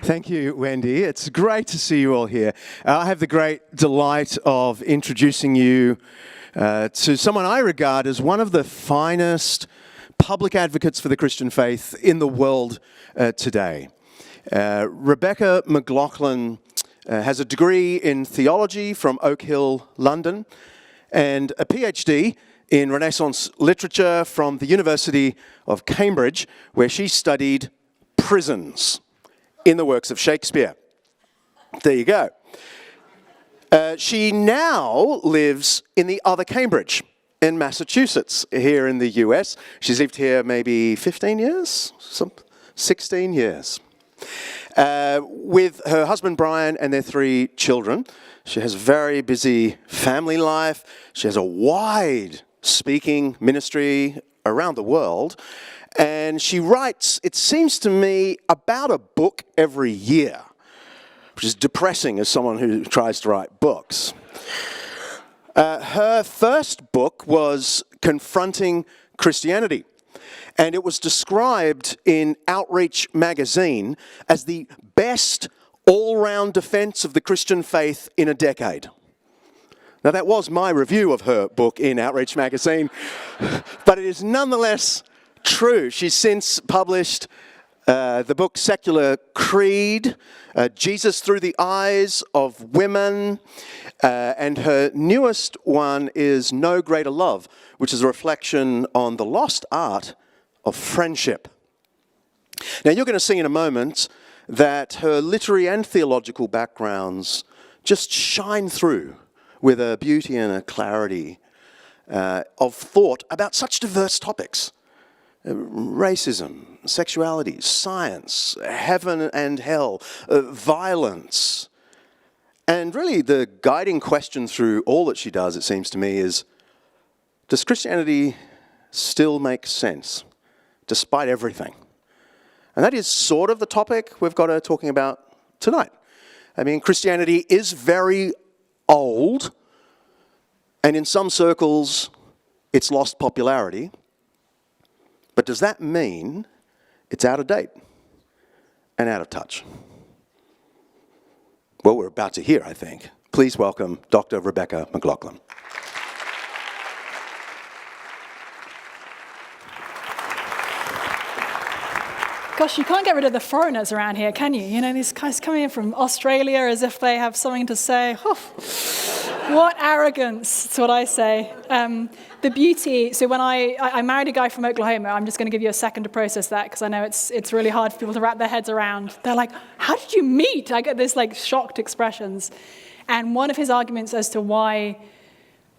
Thank you, Wendy. It's great to see you all here. I have the great delight of introducing you to someone I regard as one of the finest public advocates for the Christian faith in the world today. Rebecca McLaughlin has a degree in theology from Oak Hill, London, and a PhD in Renaissance literature from the University of Cambridge, where she studied prisons in the works of Shakespeare. There you go. She now lives in the other Cambridge, in Massachusetts, here in the US. She's lived here maybe 15 years, 16 years. With her husband Brian and their 3 children. She has a very busy family life. She has a wide speaking ministry around the world. And she writes, it seems to me, about a book every year, which is depressing as someone who tries to write books. Her first book was Confronting Christianity, and it was described in Outreach magazine as the best all-round defense of the Christian faith in a decade. Now, that was my review of her book in Outreach magazine, but it is nonetheless true. She's since published the book Secular Creed, Jesus Through the Eyes of Women, and her newest one is No Greater Love, which is a reflection on the lost art of friendship. Now, you're going to see in a moment that her literary and theological backgrounds just shine through with a beauty and a clarity of thought about such diverse topics. Racism, sexuality, science, heaven and hell, violence. And really the guiding question through all that she does, it seems to me, is, does Christianity still make sense, despite everything? And that is sort of the topic we've got her talking about tonight. I mean, Christianity is very old, and in some circles, it's lost popularity. But does that mean it's out of date and out of touch? Well, we're about to hear, I think. Please welcome Dr. Rebecca McLaughlin. Gosh, you can't get rid of the foreigners around here, can you? You know, these guys coming in from Australia as if they have something to say. What arrogance, that's what I say. The beauty, so when I married a guy from Oklahoma, I'm just going to give you a second to process that because I know it's really hard for people to wrap their heads around. They're like, how did you meet? I get this like shocked expressions. And one of his arguments as to why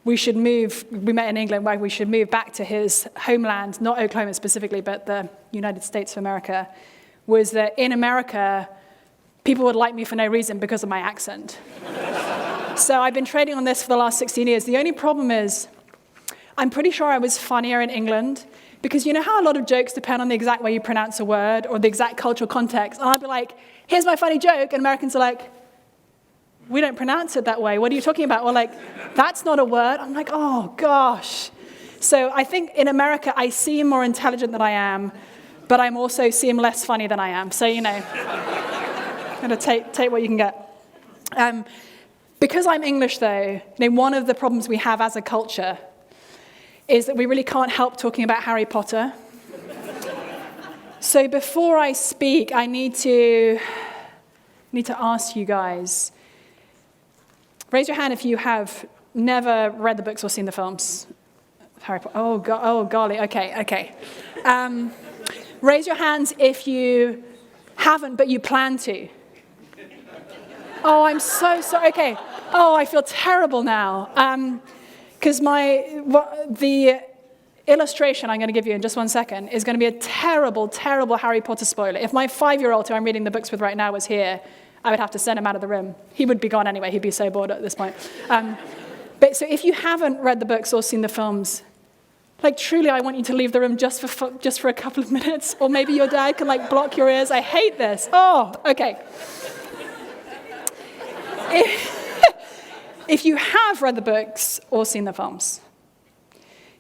we should move, we met in England, why we should move back to his homeland, not Oklahoma specifically, but the United States of America, was that in America, people would like me for no reason because of my accent. So I've been trading on this for the last 16 years. The only problem is, I'm pretty sure I was funnier in England, because you know how a lot of jokes depend on the exact way you pronounce a word or the exact cultural context. And I'd be like, here's my funny joke, and Americans are like, we don't pronounce it that way. What are you talking about? Or like, that's not a word. I'm like, oh gosh. So I think in America, I seem more intelligent than I am, but I'm also seem less funny than I am. So, you know, gotta take what you can get. Because I'm English, though, you know, one of the problems we have as a culture is that we really can't help talking about Harry Potter. So before I speak, I need to ask you guys, raise your hand if you have never read the books or seen the films. Harry Potter. Oh, golly. Okay. Raise your hands if you haven't, but you plan to. Oh, I'm so sorry. Okay. Oh, I feel terrible now. Because the illustration I'm going to give you in just 1 second is going to be a terrible, terrible Harry Potter spoiler. If my 5-year-old who I'm reading the books with right now was here, I would have to send him out of the room. He would be gone anyway. He'd be so bored at this point. But so if you haven't read the books or seen the films, like truly, I want you to leave the room just for a couple of minutes, or maybe your dad can like block your ears. I hate this. Oh, okay. If you have read the books or seen the films,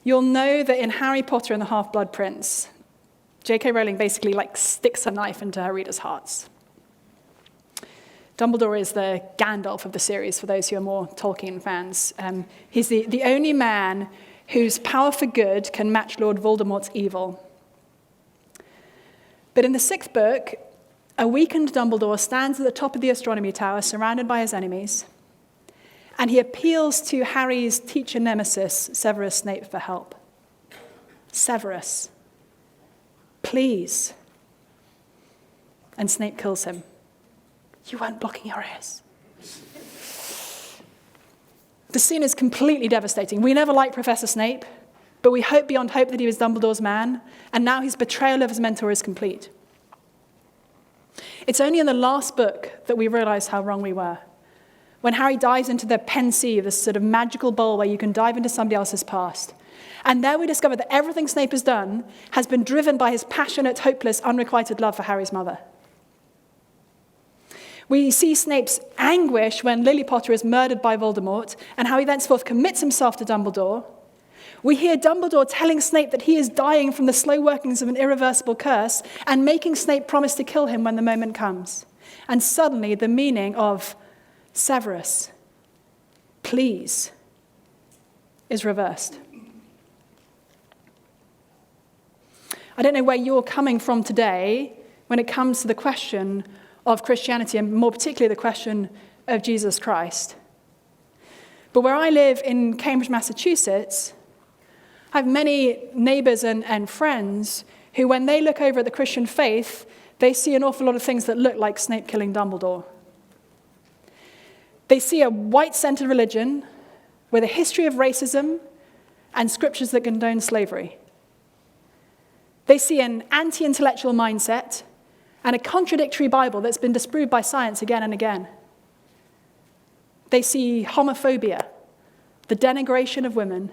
you'll know that in Harry Potter and the Half-Blood Prince, J.K. Rowling basically sticks a knife into her readers' hearts. Dumbledore is the Gandalf of the series, for those who are more Tolkien fans. He's the only man whose power for good can match Lord Voldemort's evil. But in the 6th book, a weakened Dumbledore stands at the top of the astronomy tower, surrounded by his enemies, and he appeals to Harry's teacher nemesis, Severus Snape, for help. Severus, please. And Snape kills him. You weren't blocking your ears. The scene is completely devastating. We never liked Professor Snape, but we hope beyond hope that he was Dumbledore's man, and now his betrayal of his mentor is complete. It's only in the last book that we realize how wrong we were. When Harry dives into the Pensieve, this sort of magical bowl where you can dive into somebody else's past. And there we discover that everything Snape has done has been driven by his passionate, hopeless, unrequited love for Harry's mother. We see Snape's anguish when Lily Potter is murdered by Voldemort and how he thenceforth commits himself to Dumbledore. We hear Dumbledore telling Snape that he is dying from the slow workings of an irreversible curse and making Snape promise to kill him when the moment comes. And suddenly the meaning of Severus, please, is reversed. I don't know where you're coming from today when it comes to the question of Christianity, and more particularly the question of Jesus Christ. But where I live in Cambridge, Massachusetts, I have many neighbors and friends who, when they look over at the Christian faith, they see an awful lot of things that look like Snape killing Dumbledore. They see a white-centered religion with a history of racism and scriptures that condone slavery. They see an anti-intellectual mindset and a contradictory Bible that's been disproved by science again and again. They see homophobia, the denigration of women,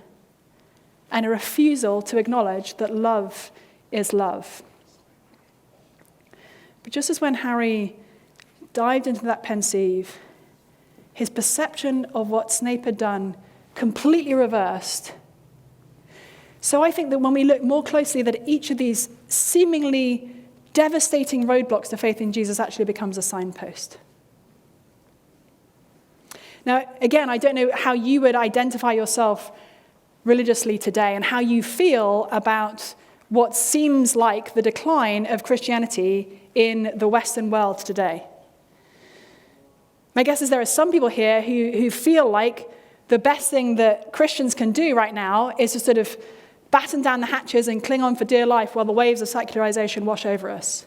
and a refusal to acknowledge that love is love. But just as when Harry dived into that Pensieve, his perception of what Snape had done completely reversed. So I think that when we look more closely, that each of these seemingly devastating roadblocks to faith in Jesus actually becomes a signpost. Now, again, I don't know how you would identify yourself religiously today and how you feel about what seems like the decline of Christianity in the Western world today. My guess is there are some people here who feel like the best thing that Christians can do right now is to sort of batten down the hatches and cling on for dear life while the waves of secularization wash over us.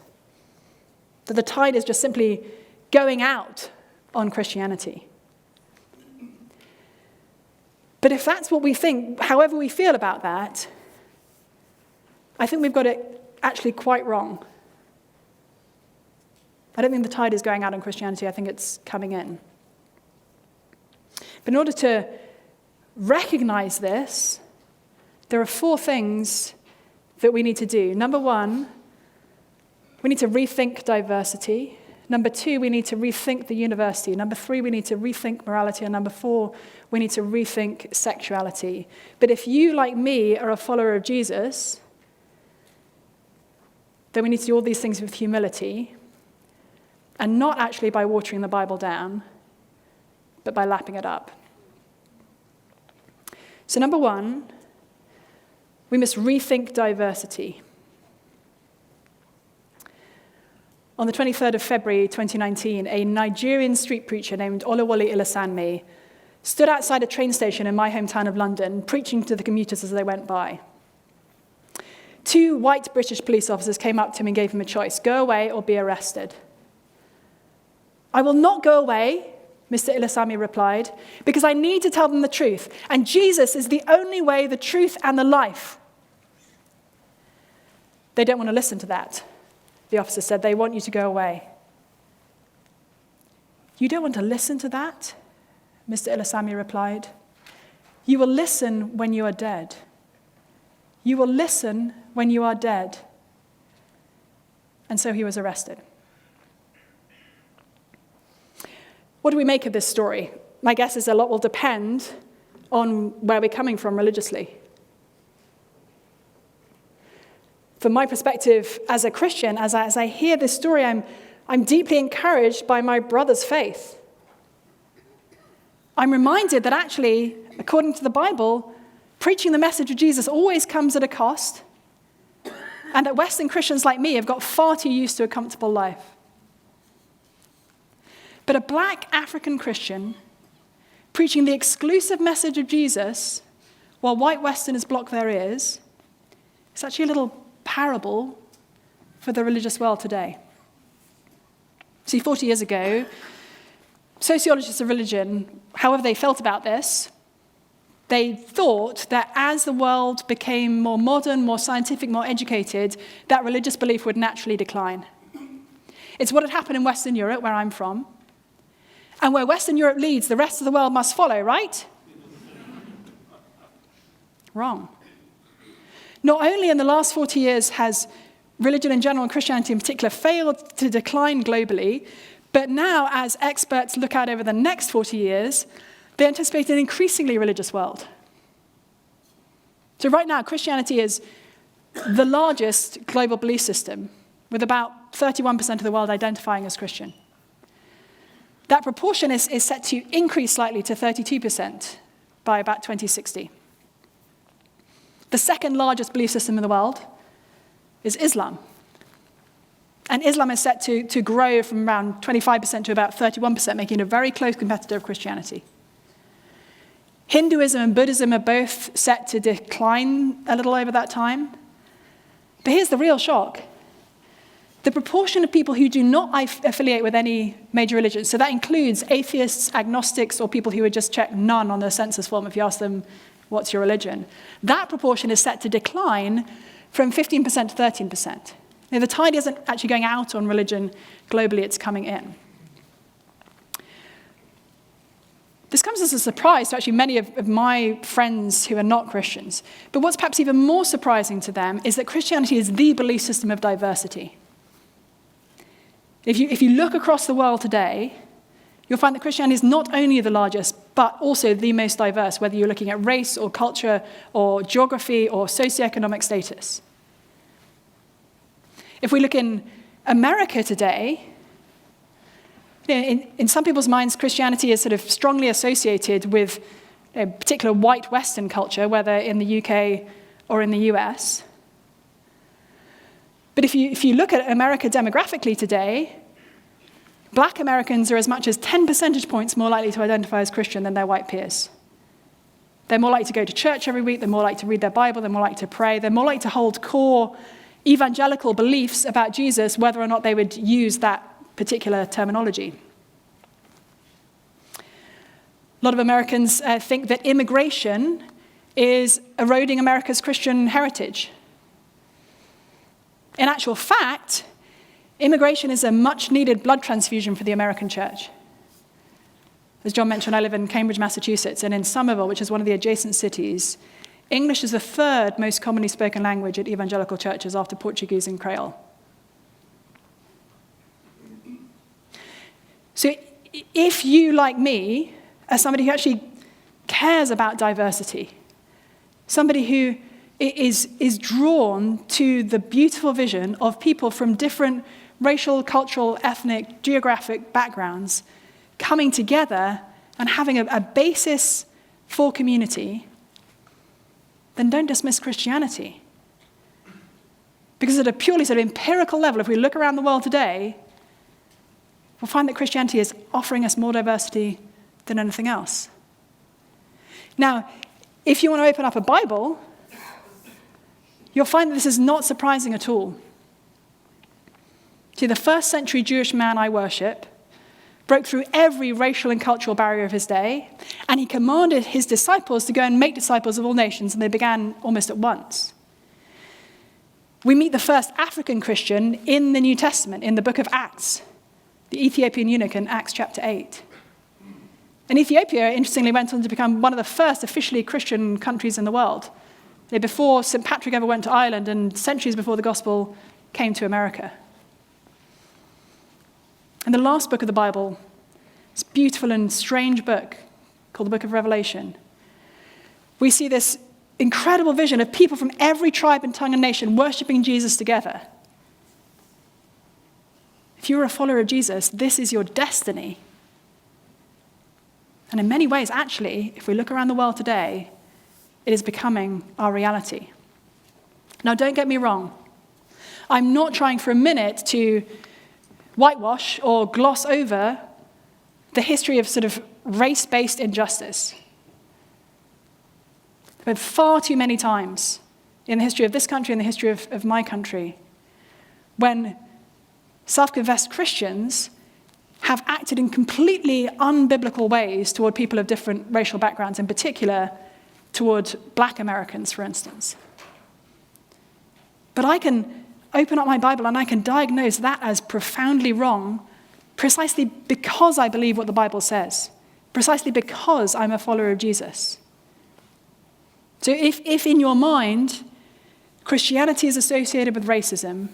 That the tide is just simply going out on Christianity. But if that's what we think, however we feel about that, I think we've got it actually quite wrong. I don't think the tide is going out on Christianity. I think it's coming in. But in order to recognize this, there are 4 things that we need to do. Number 1, we need to rethink diversity. Number 2, we need to rethink the university. Number 3, we need to rethink morality. And number 4, we need to rethink sexuality. But if you, like me, are a follower of Jesus, then we need to do all these things with humility, and not actually by watering the Bible down, but by lapping it up. So number 1, we must rethink diversity. On the 23rd of February 2019, a Nigerian street preacher named Olawale Ilasanmi stood outside a train station in my hometown of London, preaching to the commuters as they went by. 2 white British police officers came up to him and gave him a choice: go away or be arrested. I will not go away, Mr. Ilasami replied, because I need to tell them the truth, and Jesus is the only way, the truth, and the life. They don't want to listen to that, the officer said. They want you to go away. You don't want to listen to that? Mr. Ilasami replied. You will listen when you are dead. You will listen when you are dead. And so he was arrested. What do we make of this story? My guess is a lot will depend on where we're coming from religiously. from my perspective as a Christian, as I hear this story, I'm deeply encouraged by my brother's faith. I'm reminded that actually, according to the Bible, preaching the message of Jesus always comes at a cost, and that Western Christians like me have got far too used to a comfortable life. But a black African Christian preaching the exclusive message of Jesus while white Westerners block their ears, it's actually a little parable for the religious world today. See, 40 years ago, sociologists of religion, however they felt about this, they thought that as the world became more modern, more scientific, more educated, that religious belief would naturally decline. It's what had happened in Western Europe, where I'm from. And where Western Europe leads, the rest of the world must follow, right? Wrong. Not only in the last 40 years has religion in general and Christianity in particular failed to decline globally, but now as experts look out over the next 40 years, they anticipate an increasingly religious world. So right now, Christianity is the largest global belief system, with about 31% of the world identifying as Christian. That proportion is set to increase slightly to 32% by about 2060. The second largest belief system in the world is Islam. And Islam is set to grow from around 25% to about 31%, making it a very close competitor of Christianity. Hinduism and Buddhism are both set to decline a little over that time. But here's the real shock. The proportion of people who do not affiliate with any major religion, so that includes atheists, agnostics, or people who would just check none on their census form if you ask them, what's your religion? That proportion is set to decline from 15% to 13%. Now, the tide isn't actually going out on religion globally, it's coming in. This comes as a surprise to actually many of my friends who are not Christians. But what's perhaps even more surprising to them is that Christianity is the belief system of diversity. If you look across the world today, you'll find that Christianity is not only the largest, but also the most diverse, whether you're looking at race or culture or geography or socioeconomic status. If we look in America today, in some people's minds, Christianity is sort of strongly associated with a particular white Western culture, whether in the UK or in the US. But if you look at America demographically today, black Americans are as much as 10 percentage points more likely to identify as Christian than their white peers. They're more likely to go to church every week, they're more likely to read their Bible, they're more likely to pray, they're more likely to hold core evangelical beliefs about Jesus, whether or not they would use that particular terminology. A lot of Americans think that immigration is eroding America's Christian heritage. In actual fact, immigration is a much-needed blood transfusion for the American church. As John mentioned, I live in Cambridge, Massachusetts, and in Somerville, which is one of the adjacent cities, English is the third most commonly spoken language at evangelical churches after Portuguese and Creole. So if you, like me, are somebody who actually cares about diversity, somebody who is drawn to the beautiful vision of people from different racial, cultural, ethnic, geographic backgrounds coming together and having a basis for community, then don't dismiss Christianity. Because at a purely sort of empirical level, if we look around the world today, we'll find that Christianity is offering us more diversity than anything else. Now, if you want to open up a Bible, you'll find that this is not surprising at all. See, the first century Jewish man I worship broke through every racial and cultural barrier of his day, and he commanded his disciples to go and make disciples of all nations, and they began almost at once. We meet the first African Christian in the New Testament, in the book of Acts, the Ethiopian eunuch in Acts chapter 8. And Ethiopia, interestingly, went on to become one of the first officially Christian countries in the world. Before St. Patrick ever went to Ireland, and centuries before the gospel came to America. And the last book of the Bible, this beautiful and strange book called the book of Revelation, we see this incredible vision of people from every tribe and tongue and nation worshiping Jesus together. If you're a follower of Jesus, this is your destiny. And in many ways, actually, if we look around the world today, it is becoming our reality. Now, don't get me wrong. I'm not trying for a minute to whitewash or gloss over the history of sort of race-based injustice. There have been far too many times in the history of this country and the history of my country when self-confessed Christians have acted in completely unbiblical ways toward people of different racial backgrounds, in particular toward Black Americans, for instance. But I can open up my Bible and I can diagnose that as profoundly wrong precisely because I believe what the Bible says, precisely because I'm a follower of Jesus. So if in your mind Christianity is associated with racism,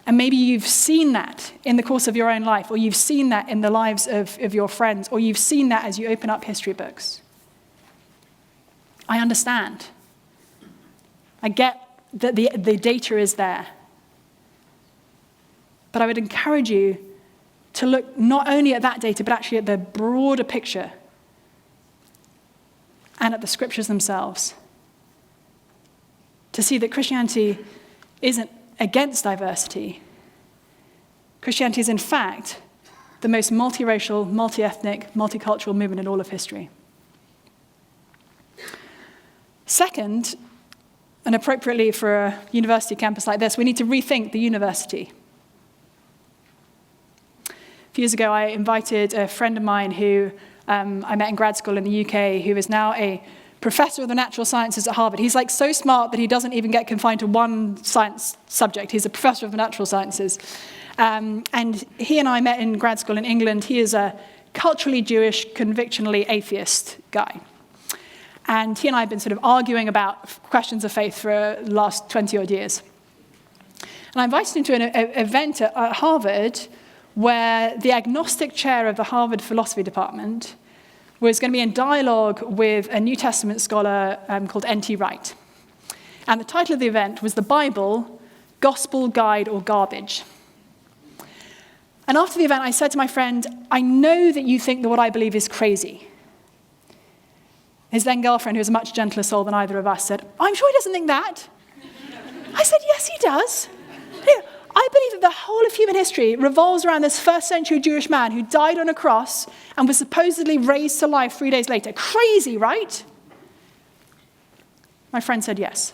and maybe you've seen that in the course of your own life, or you've seen that in the lives of your friends, or you've seen that as you open up history books, I understand. I get that the data is there. But I would encourage you to look not only at that data, but actually at the broader picture and at the scriptures themselves, to see that Christianity isn't against diversity. Christianity is, in fact, the most multiracial, multi-ethnic, multicultural movement in all of history. Second, and appropriately for a university campus like this, we need to rethink the university. A few years ago, I invited a friend of mine who I met in grad school in the UK, who is now a professor of the natural sciences at Harvard. He's like so smart that he doesn't even get confined to one science subject. He's a professor of the natural sciences. And he and I met in grad school in England. He is a culturally Jewish, convictionally atheist guy. And he and I have been sort of arguing about questions of faith for the last 20-odd years. And I invited him to an event at Harvard where the agnostic chair of the Harvard philosophy department was going to be in dialogue with a New Testament scholar called N.T. Wright. And the title of the event was The Bible, Gospel, Guide, or Garbage. And after the event, I said to my friend, I know that you think that what I believe is crazy. His then girlfriend, who was a much gentler soul than either of us, said, I'm sure he doesn't think that. I said, yes, he does. I believe that the whole of human history revolves around this first century Jewish man who died on a cross and was supposedly raised to life 3 days later. Crazy, right? My friend said yes.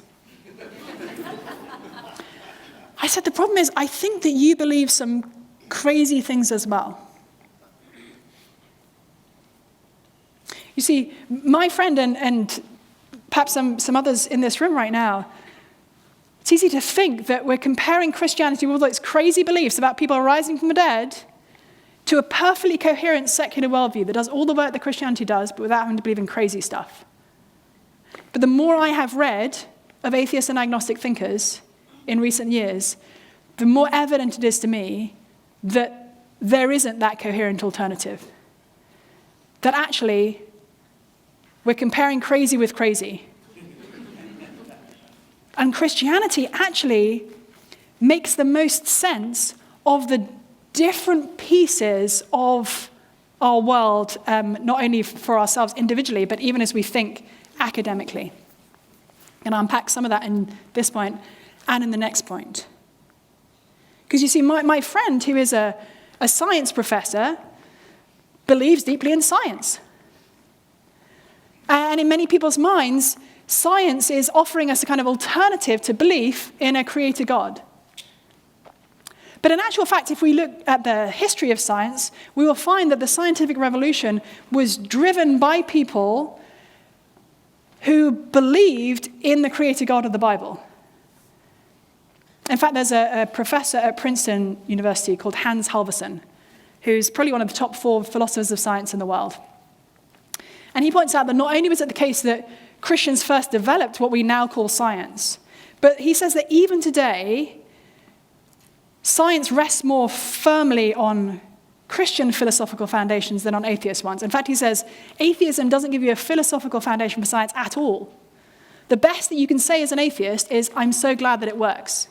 I said, the problem is, I think that you believe some crazy things as well. You see, my friend and perhaps some others in this room right now, it's easy to think that we're comparing Christianity with all its crazy beliefs about people rising from the dead to a perfectly coherent secular worldview that does all the work that Christianity does, but without having to believe in crazy stuff. But the more I have read of atheist and agnostic thinkers in recent years, the more evident it is to me that there isn't that coherent alternative. That actually, we're comparing crazy with crazy. And Christianity actually makes the most sense of the different pieces of our world, not only for ourselves individually, but even as we think academically. And I'll unpack some of that in this point and in the next point. Because you see, my friend, who is a science professor, believes deeply in science. And in many people's minds, science is offering us a kind of alternative to belief in a creator God. But in actual fact, if we look at the history of science, we will find that the scientific revolution was driven by people who believed in the creator God of the Bible. In fact, there's a professor at Princeton University called Hans Halvorson, who's probably one of the top 4 philosophers of science in the world. And he points out that not only was it the case that Christians first developed what we now call science, but he says that even today, science rests more firmly on Christian philosophical foundations than on atheist ones. In fact, he says, atheism doesn't give you a philosophical foundation for science at all. the best that you can say as an atheist is, I'm so glad that it works.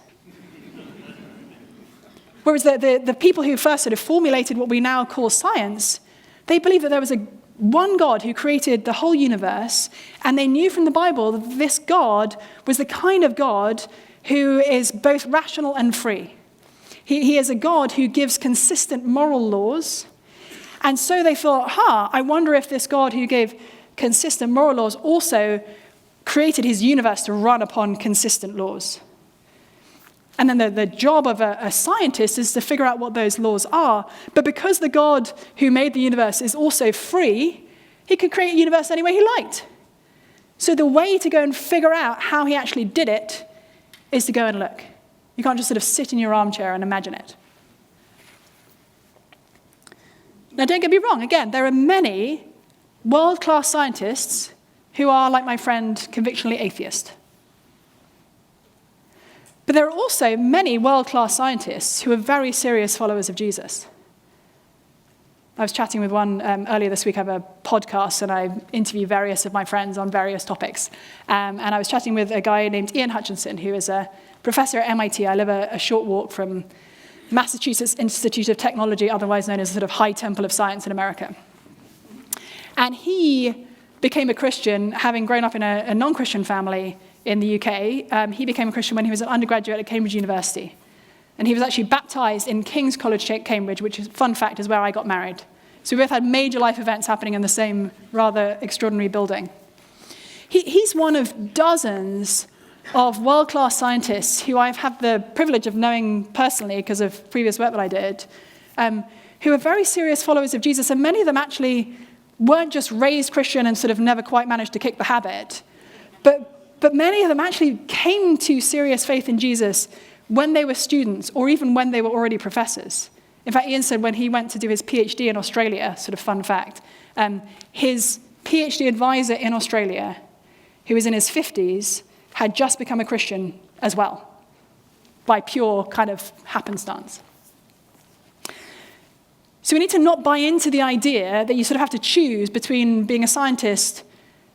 Whereas the people who first sort of formulated what we now call science, they believed that there was one God who created the whole universe, and they knew from the Bible that this God was the kind of God who is both rational and free. He is a God who gives consistent moral laws. And so they thought, I wonder if this God who gave consistent moral laws also created his universe to run upon consistent laws. And then the job of a scientist is to figure out what those laws are. But because the God who made the universe is also free, he could create a universe any way he liked. So the way to go and figure out how he actually did it is to go and look. You can't just sort of sit in your armchair and imagine it. Now, don't get me wrong. Again, there are many world-class scientists who are, like my friend, convictionally atheist. But there are also many world-class scientists who are very serious followers of Jesus. I was chatting with one earlier this week. I have a podcast, and I interview various of my friends on various topics. And I was chatting with a guy named Ian Hutchinson, who is a professor at MIT. I live a short walk from Massachusetts Institute of Technology, otherwise known as the sort of High Temple of Science in America. And he became a Christian, having grown up in a non-Christian family in the UK. He became a Christian when he was an undergraduate at Cambridge University. And he was actually baptized in King's College, Cambridge, which, is fun fact, is where I got married. So we both had major life events happening in the same rather extraordinary building. He's one of dozens of world-class scientists who I've had the privilege of knowing personally because of previous work that I did, who are very serious followers of Jesus. And many of them actually weren't just raised Christian and sort of never quite managed to kick the habit, but many of them actually came to serious faith in Jesus when they were students or even when they were already professors. In fact, Ian said when he went to do his PhD in Australia, sort of fun fact, his PhD advisor in Australia, who was in his 50s, had just become a Christian as well, by pure kind of happenstance. So we need to not buy into the idea that you sort of have to choose between being a scientist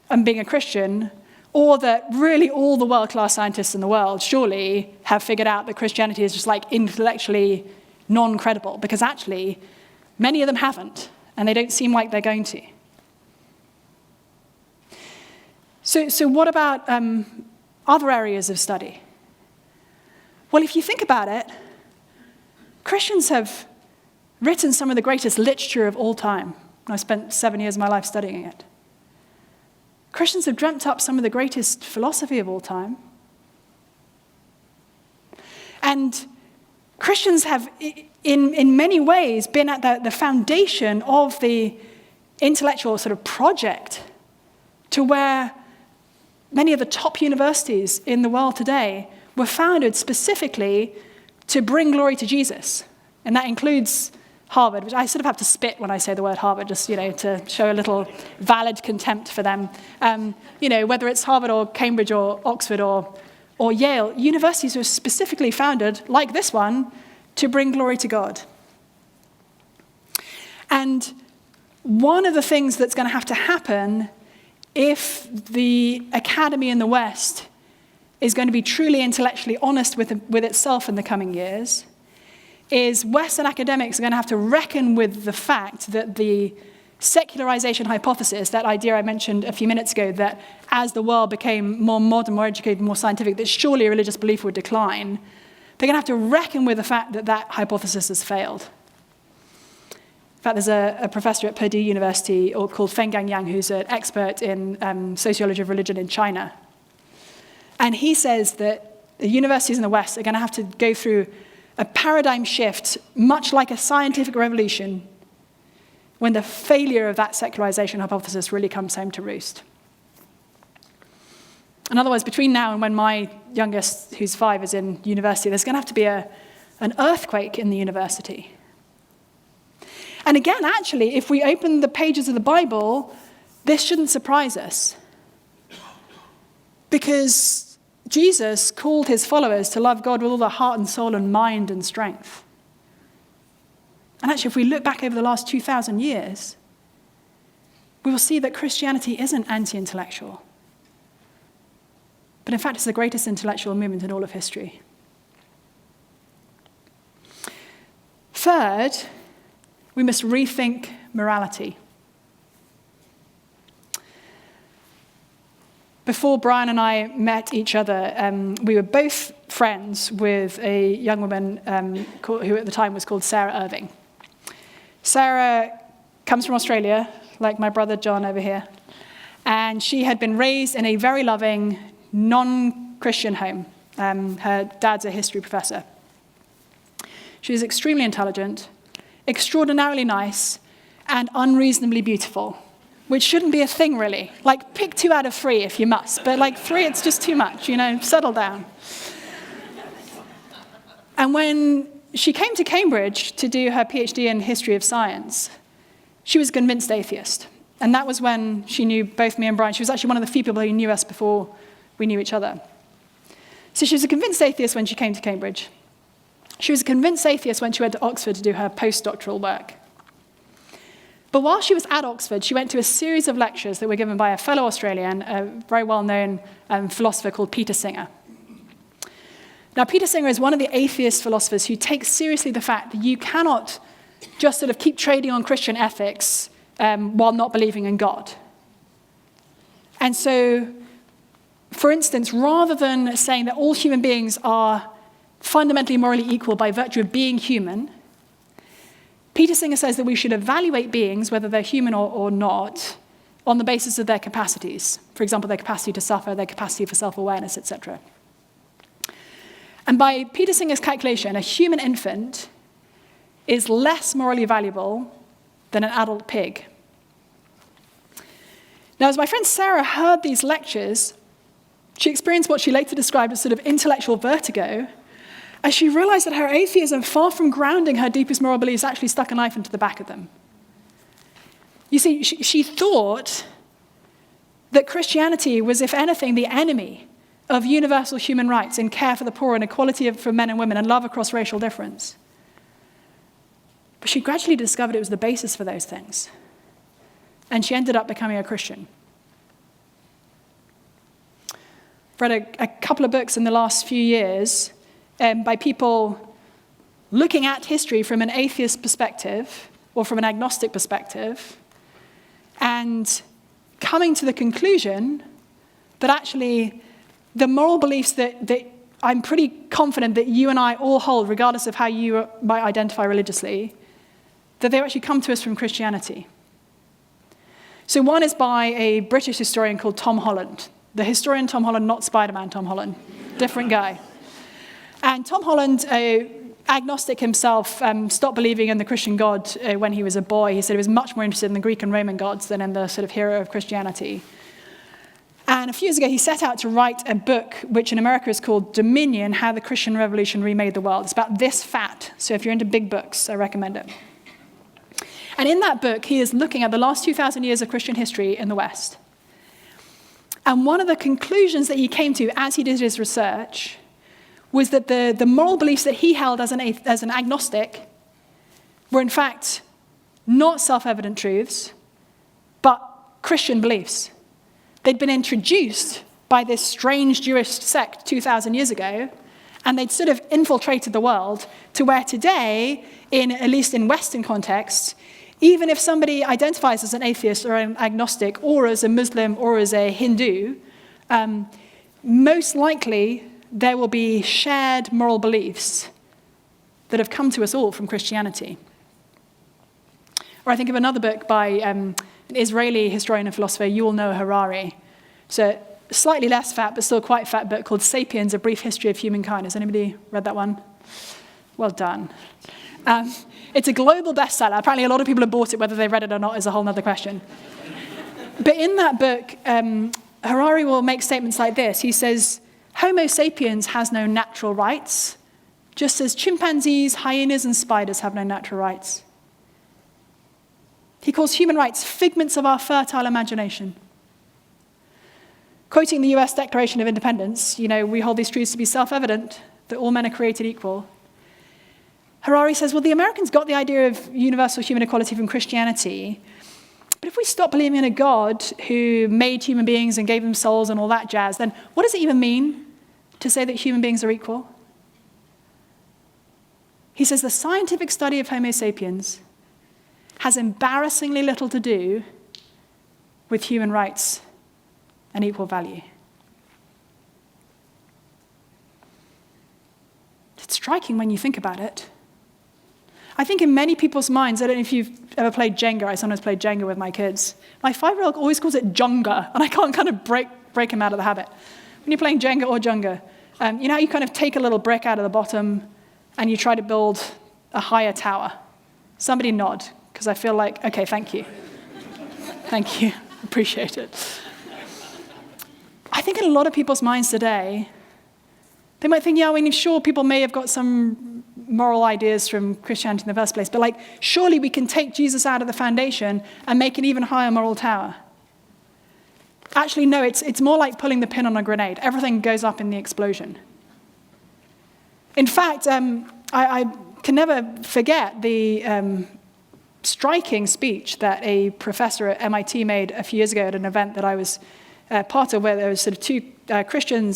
and being a Christian, or that really all the world-class scientists in the world surely have figured out that Christianity is just like intellectually non-credible, because actually many of them haven't, and they don't seem like they're going to. So what about other areas of study? Well, if you think about it, Christians have written some of the greatest literature of all time. I spent 7 years of my life studying it. Christians have dreamt up some of the greatest philosophy of all time. And Christians have, in many ways, been at the foundation of the intellectual sort of project to where many of the top universities in the world today were founded specifically to bring glory to Jesus. And that includes Harvard, which I sort of have to spit when I say the word Harvard, just, to show a little valid contempt for them. Whether it's Harvard or Cambridge or Oxford or Yale, universities were specifically founded, like this one, to bring glory to God. And one of the things that's going to have to happen if the academy in the West is going to be truly intellectually honest with itself in the coming years is Western academics are going to have to reckon with the fact that the secularization hypothesis, that idea I mentioned a few minutes ago, that as the world became more modern, more educated, more scientific, that surely religious belief would decline, they're going to have to reckon with the fact that that hypothesis has failed. In fact, there's a professor at Purdue University called Fenggang Yang, who's an expert in sociology of religion in China. And he says that the universities in the West are going to have to go through a paradigm shift, much like a scientific revolution, when the failure of that secularization hypothesis really comes home to roost. In other words, between now and when my youngest, who's 5, is in university, there's going to have to be an earthquake in the university. And again, actually, if we open the pages of the Bible, this shouldn't surprise us. Because Jesus called his followers to love God with all their heart and soul and mind and strength. And actually, if we look back over the last 2,000 years, we will see that Christianity isn't anti-intellectual. But in fact, it's the greatest intellectual movement in all of history. Third, we must rethink morality. Before Brian and I met each other, we were both friends with a young woman who at the time was called Sarah Irving. Sarah comes from Australia, like my brother John over here, and she had been raised in a very loving, non-Christian home. Her dad's a history professor. She was extremely intelligent, extraordinarily nice, and unreasonably beautiful, which shouldn't be a thing, really. Like, pick 2 out of 3 if you must, but like 3, it's just too much, settle down. And when she came to Cambridge to do her PhD in history of science, she was a convinced atheist. And that was when she knew both me and Brian. She was actually one of the few people who knew us before we knew each other. So she was a convinced atheist when she came to Cambridge. She was a convinced atheist when she went to Oxford to do her postdoctoral work. But while she was at Oxford, she went to a series of lectures that were given by a fellow Australian, a very well-known philosopher called Peter Singer. Now, Peter Singer is one of the atheist philosophers who takes seriously the fact that you cannot just sort of keep trading on Christian ethics while not believing in God. And so, for instance, rather than saying that all human beings are fundamentally morally equal by virtue of being human, Peter Singer says that we should evaluate beings, whether they're human or not, on the basis of their capacities. For example, their capacity to suffer, their capacity for self-awareness, etc. And by Peter Singer's calculation, a human infant is less morally valuable than an adult pig. Now, as my friend Sarah heard these lectures, she experienced what she later described as sort of intellectual vertigo, as she realized that her atheism, far from grounding her deepest moral beliefs, actually stuck a knife into the back of them. You see, she thought that Christianity was, if anything, the enemy of universal human rights and care for the poor and equality for men and women and love across racial difference. But she gradually discovered it was the basis for those things. And she ended up becoming a Christian. I've read a couple of books in the last few years by people looking at history from an atheist perspective or from an agnostic perspective and coming to the conclusion that actually the moral beliefs that I'm pretty confident that you and I all hold, regardless of how you might identify religiously, that they actually come to us from Christianity. So one is by a British historian called Tom Holland. The historian Tom Holland, not Spider-Man Tom Holland, different guy. And Tom Holland, agnostic himself, stopped believing in the Christian God when he was a boy. He said he was much more interested in the Greek and Roman gods than in the sort of hero of Christianity. And a few years ago, he set out to write a book, which in America is called Dominion, How the Christian Revolution Remade the World. It's about this fat. So if you're into big books, I recommend it. And in that book, he is looking at the last 2,000 years of Christian history in the West. And one of the conclusions that he came to as he did his research was that the moral beliefs that he held as an agnostic were in fact not self-evident truths, but Christian beliefs. They'd been introduced by this strange Jewish sect 2,000 years ago, and they'd sort of infiltrated the world to where today, at least in Western contexts, even if somebody identifies as an atheist or an agnostic or as a Muslim or as a Hindu, most likely there will be shared moral beliefs that have come to us all from Christianity. Or I think of another book by an Israeli historian and philosopher, Yuval Noah Harari. So slightly less fat, but still quite fat book called Sapiens, A Brief History of Humankind. Has anybody read that one? Well done. It's a global bestseller. Apparently a lot of people have bought it. Whether they've read it or not is a whole other question. But in that book, Harari will make statements like this. He says, Homo sapiens has no natural rights, just as chimpanzees, hyenas, and spiders have no natural rights. He calls human rights figments of our fertile imagination. Quoting the US Declaration of Independence, we hold these truths to be self-evident, that all men are created equal. Harari says, well, the Americans got the idea of universal human equality from Christianity, But if we stop believing in a God who made human beings and gave them souls and all that jazz, then what does it even mean to say that human beings are equal? He says the scientific study of Homo sapiens has embarrassingly little to do with human rights and equal value. It's striking when you think about it. I think in many people's minds, I don't know if you've ever played Jenga. I sometimes play Jenga with my kids. My 5-year-old always calls it Jenga, and I can't kind of break him out of the habit. When you're playing Jenga or Jenga, you know how you kind of take a little brick out of the bottom and you try to build a higher tower? Somebody nod, because I feel like, okay, thank you. Thank you, appreciate it. I think in a lot of people's minds today, they might think, yeah, I mean, sure, people may have got some moral ideas from Christianity in the first place, but like, surely we can take Jesus out of the foundation and make an even higher moral tower. Actually, no, it's more like pulling the pin on a grenade. Everything goes up in the explosion. In fact, I can never forget the striking speech that a professor at MIT made a few years ago at an event that I was part of, where there was sort of two Christian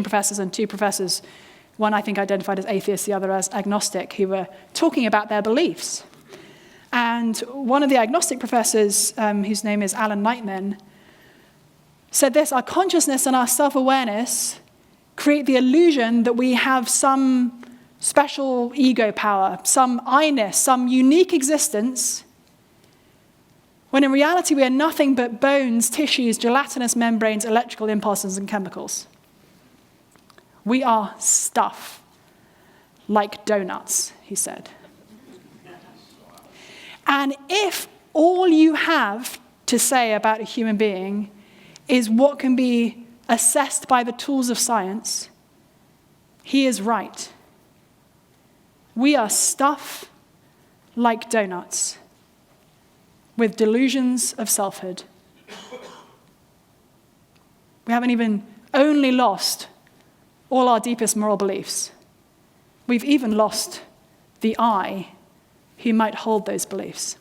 professors and two professors, one I think identified as atheist, the other as agnostic, who were talking about their beliefs. And one of the agnostic professors, whose name is Alan Lightman, said this: our consciousness and our self-awareness create the illusion that we have some special ego power, some I-ness, some unique existence, when in reality we are nothing but bones, tissues, gelatinous membranes, electrical impulses, and chemicals. We are stuff, like donuts, he said. And if all you have to say about a human being is what can be assessed by the tools of science, he is right. We are stuff like donuts with delusions of selfhood. We haven't even only lost all our deepest moral beliefs. We've even lost the I who might hold those beliefs.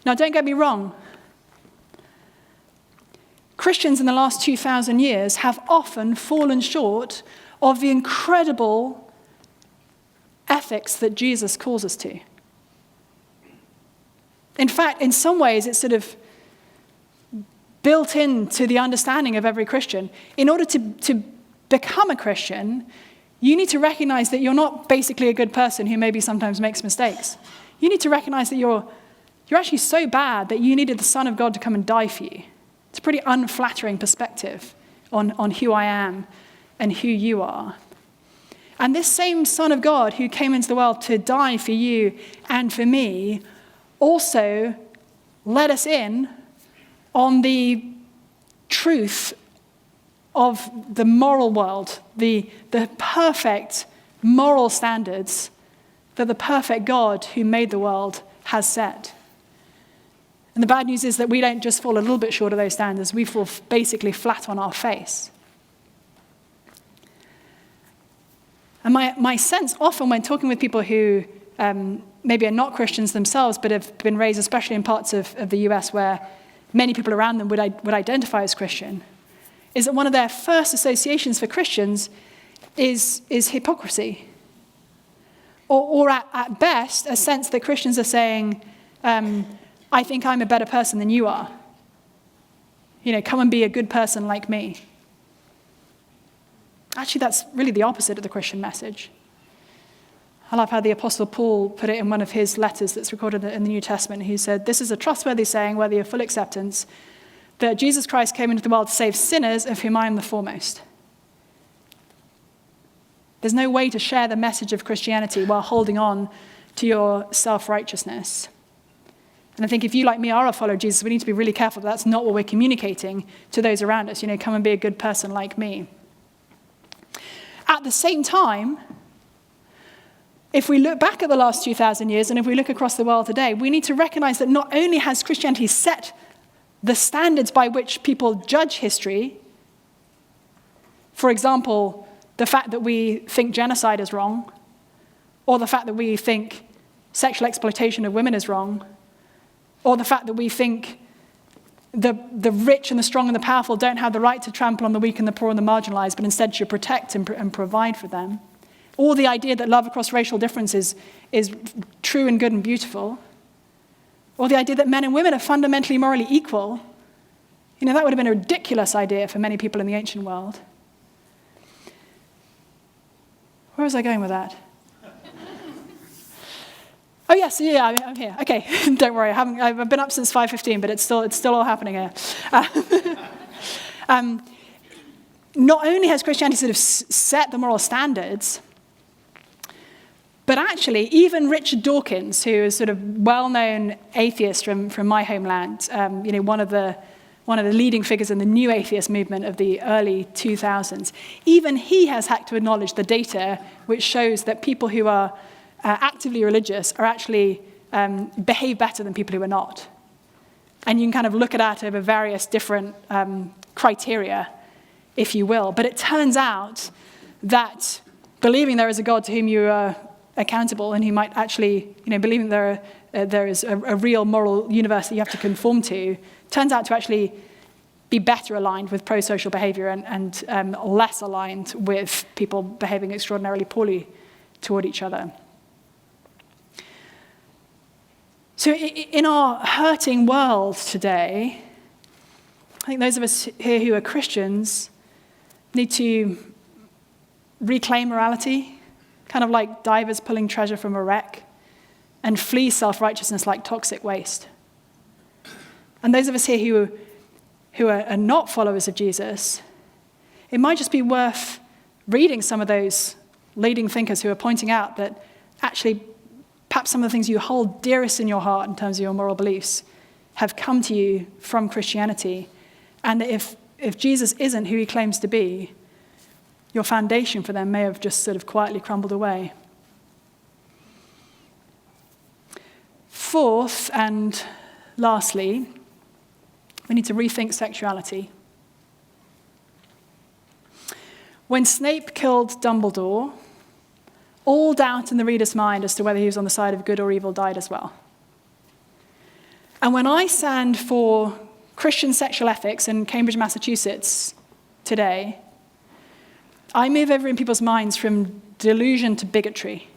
Now, don't get me wrong. Christians in the last 2,000 years have often fallen short of the incredible ethics that Jesus calls us to. In fact, in some ways, it's sort of built into the understanding of every Christian. In order to become a Christian, you need to recognize that you're not basically a good person who maybe sometimes makes mistakes. You need to recognize that you're actually so bad that you needed the Son of God to come and die for you. It's a pretty unflattering perspective on who I am and who you are. And this same Son of God who came into the world to die for you and for me also let us in on the truth of the moral world, the perfect moral standards that the perfect God who made the world has set. And the bad news is that we don't just fall a little bit short of those standards, we fall basically flat on our face. And my sense often when talking with people who maybe are not Christians themselves, but have been raised, especially in parts of the US where many people around them would identify as Christian, is that one of their first associations for Christians is hypocrisy. Or at best, a sense that Christians are saying, I think I'm a better person than you are. You know, come and be a good person like me. Actually, that's really the opposite of the Christian message. I love how the Apostle Paul put it in one of his letters that's recorded in the New Testament. He said, this is a trustworthy saying, worthy of full acceptance, that Jesus Christ came into the world to save sinners, of whom I am the foremost. There's no way to share the message of Christianity while holding on to your self-righteousness. And I think if you, like me, are a follower of Jesus, we need to be really careful that that's not what we're communicating to those around us. You know, come and be a good person like me. At the same time, if we look back at the last 2,000 years and if we look across the world today, we need to recognize that not only has Christianity set the standards by which people judge history, for example, the fact that we think genocide is wrong, or the fact that we think sexual exploitation of women is wrong, or the fact that we think the rich and the strong and the powerful don't have the right to trample on the weak and the poor and the marginalized, but instead should protect and provide for them. Or the idea that love across racial differences is true and good and beautiful. Or the idea that men and women are fundamentally morally equal. You know, that would have been a ridiculous idea for many people in the ancient world. Where was I going with that? Oh yes, yeah, I'm here. Okay, don't worry. I've been up since 5:15, but it's still all happening here. Not only has Christianity sort of set the moral standards, but actually, even Richard Dawkins, who is sort of well-known atheist from my homeland, one of the leading figures in the new atheist movement of the early 2000s, even he has had to acknowledge the data which shows that people who are actively religious are actually behave better than people who are not. And you can kind of look at that over various different criteria, if you will. But it turns out that believing there is a God to whom you are accountable and who might actually, believing there is a real moral universe that you have to conform to, turns out to actually be better aligned with pro-social behavior and less aligned with people behaving extraordinarily poorly toward each other. So in our hurting world today, I think those of us here who are Christians need to reclaim morality, kind of like divers pulling treasure from a wreck, and flee self-righteousness like toxic waste. And those of us here who are not followers of Jesus, it might just be worth reading some of those leading thinkers who are pointing out that actually perhaps some of the things you hold dearest in your heart in terms of your moral beliefs have come to you from Christianity. And that if Jesus isn't who he claims to be, your foundation for them may have just sort of quietly crumbled away. Fourth, and lastly, we need to rethink sexuality. When Snape killed Dumbledore, all doubt in the reader's mind as to whether he was on the side of good or evil died as well. And when I stand for Christian sexual ethics in Cambridge, Massachusetts today, I move over in people's minds from delusion to bigotry.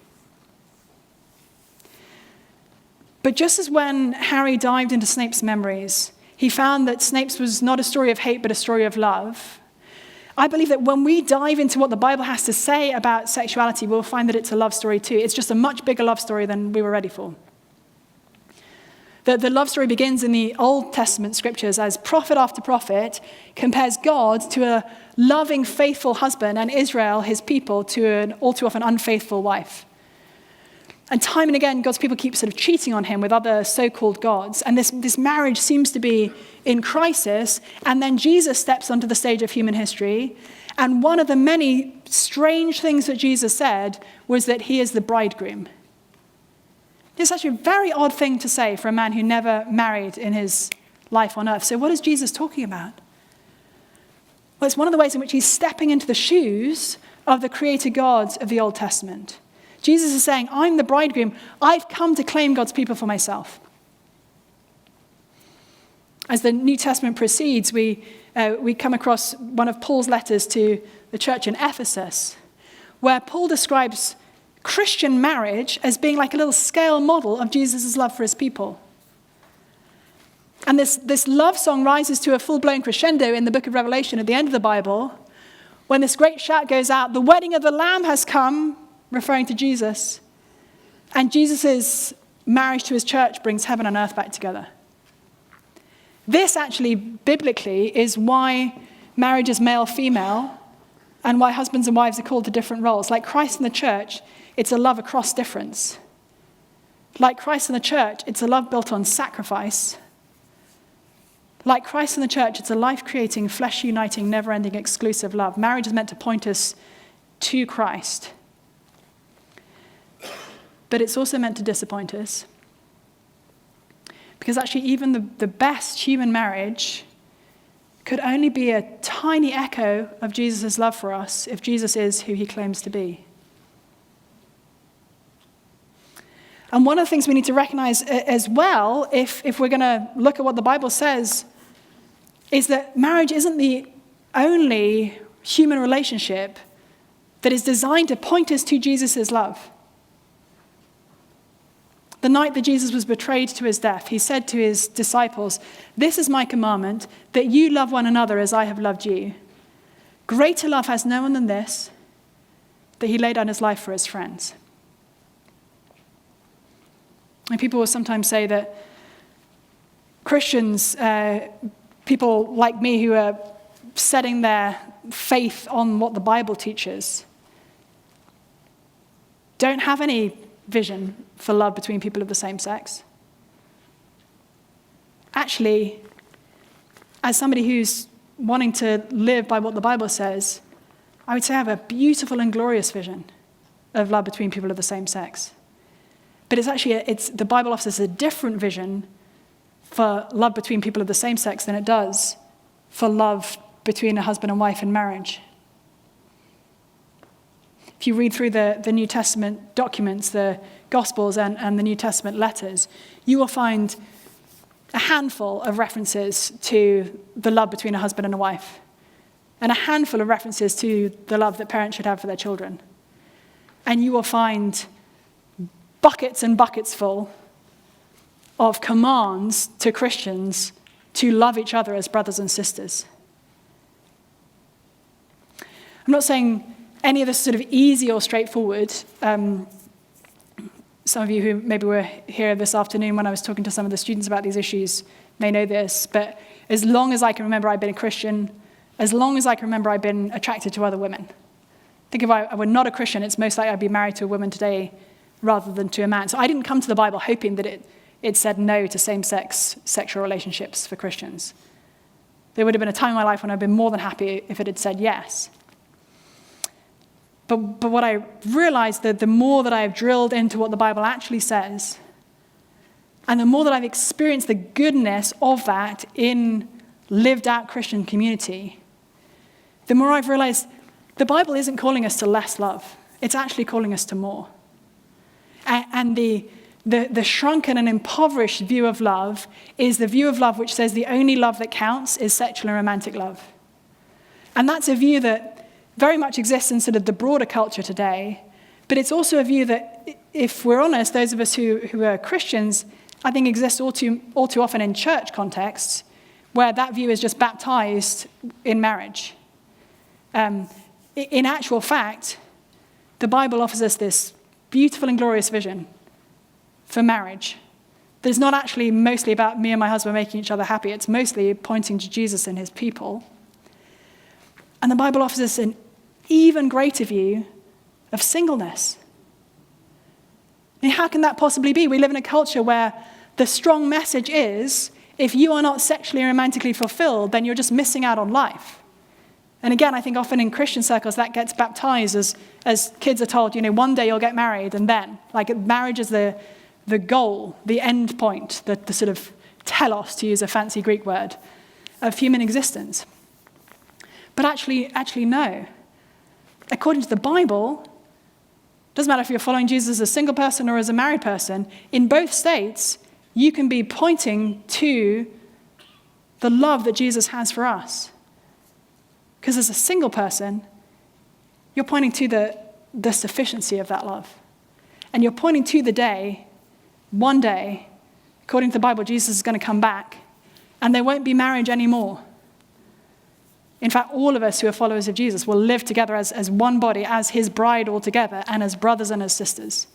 But just as when Harry dived into Snape's memories, he found that Snape's was not a story of hate, but a story of love, I believe that when we dive into what the Bible has to say about sexuality, we'll find that it's a love story too. It's just a much bigger love story than we were ready for. The love story begins in the Old Testament scriptures as prophet after prophet compares God to a loving, faithful husband and Israel, his people, to an all too often unfaithful wife. And time and again, God's people keep sort of cheating on him with other so-called gods. And this marriage seems to be in crisis. And then Jesus steps onto the stage of human history. And one of the many strange things that Jesus said was that he is the bridegroom. It's actually a very odd thing to say for a man who never married in his life on earth. So what is Jesus talking about? Well, it's one of the ways in which he's stepping into the shoes of the creator gods of the Old Testament. Jesus is saying, I'm the bridegroom. I've come to claim God's people for myself. As the New Testament proceeds, we come across one of Paul's letters to the church in Ephesus, where Paul describes Christian marriage as being like a little scale model of Jesus' love for his people. And this love song rises to a full-blown crescendo in the book of Revelation at the end of the Bible, when this great shout goes out, the wedding of the Lamb has come, referring to Jesus. And Jesus' marriage to his church brings heaven and earth back together. This actually, biblically, is why marriage is male-female and why husbands and wives are called to different roles. Like Christ in the church, it's a love across difference. Like Christ in the church, it's a love built on sacrifice. Like Christ in the church, it's a life-creating, flesh-uniting, never-ending, exclusive love. Marriage is meant to point us to Christ. But it's also meant to disappoint us. Because actually, even the best human marriage could only be a tiny echo of Jesus' love for us if Jesus is who he claims to be. And one of the things we need to recognize as well, if we're going to look at what the Bible says, is that marriage isn't the only human relationship that is designed to point us to Jesus' love. The night that Jesus was betrayed to his death, he said to his disciples, "This is my commandment, that you love one another as I have loved you. Greater love has no one than this, that he laid down his life for his friends." And people will sometimes say that Christians, people like me who are setting their faith on what the Bible teaches, don't have any vision for love between people of the same sex. Actually, as somebody who's wanting to live by what the Bible says, I would say I have a beautiful and glorious vision of love between people of the same sex. But the Bible offers us a different vision for love between people of the same sex than it does for love between a husband and wife in marriage. If you read through the New Testament documents, the Gospels and the New Testament letters, you will find a handful of references to the love between a husband and a wife, and a handful of references to the love that parents should have for their children. And you will find buckets and buckets full of commands to Christians to love each other as brothers and sisters. I'm not saying any of this is sort of easy or straightforward. Some of you who maybe were here this afternoon when I was talking to some of the students about these issues may know this, but as long as I can remember, I've been a Christian. As long as I can remember, I've been attracted to other women. I think if I were not a Christian, it's most likely I'd be married to a woman today rather than to a man. So I didn't come to the Bible hoping that it said no to same-sex sexual relationships for Christians. There would have been a time in my life when I'd been more than happy if it had said yes. But what I realized, that the more that I've drilled into what the Bible actually says, and the more that I've experienced the goodness of that in lived out Christian community, the more I've realized the Bible isn't calling us to less love. It's actually calling us to more. And the shrunken and impoverished view of love is the view of love which says the only love that counts is sexual and romantic love. And that's a view that very much exists in sort of the broader culture today, but it's also a view that, if we're honest, those of us who are Christians, I think exists all too often in church contexts, where that view is just baptized in marriage. In actual fact, the Bible offers us this beautiful and glorious vision for marriage that is not actually mostly about me and my husband making each other happy. It's mostly pointing to Jesus and his people. And the Bible offers us an even greater view of singleness. I mean, how can that possibly be? We live in a culture where the strong message is, if you are not sexually and romantically fulfilled, then you're just missing out on life. And again, I think often in Christian circles that gets baptized as kids are told, one day you'll get married, and then. Like, marriage is the goal, the end point, the sort of telos, to use a fancy Greek word, of human existence. But actually no. According to the Bible, doesn't matter if you're following Jesus as a single person or as a married person, in both states, you can be pointing to the love that Jesus has for us. Because as a single person, you're pointing to the sufficiency of that love. And you're pointing to the day, one day, according to the Bible, Jesus is going to come back, and there won't be marriage anymore. In fact, all of us who are followers of Jesus will live together as one body, as his bride all together, and as brothers and as sisters.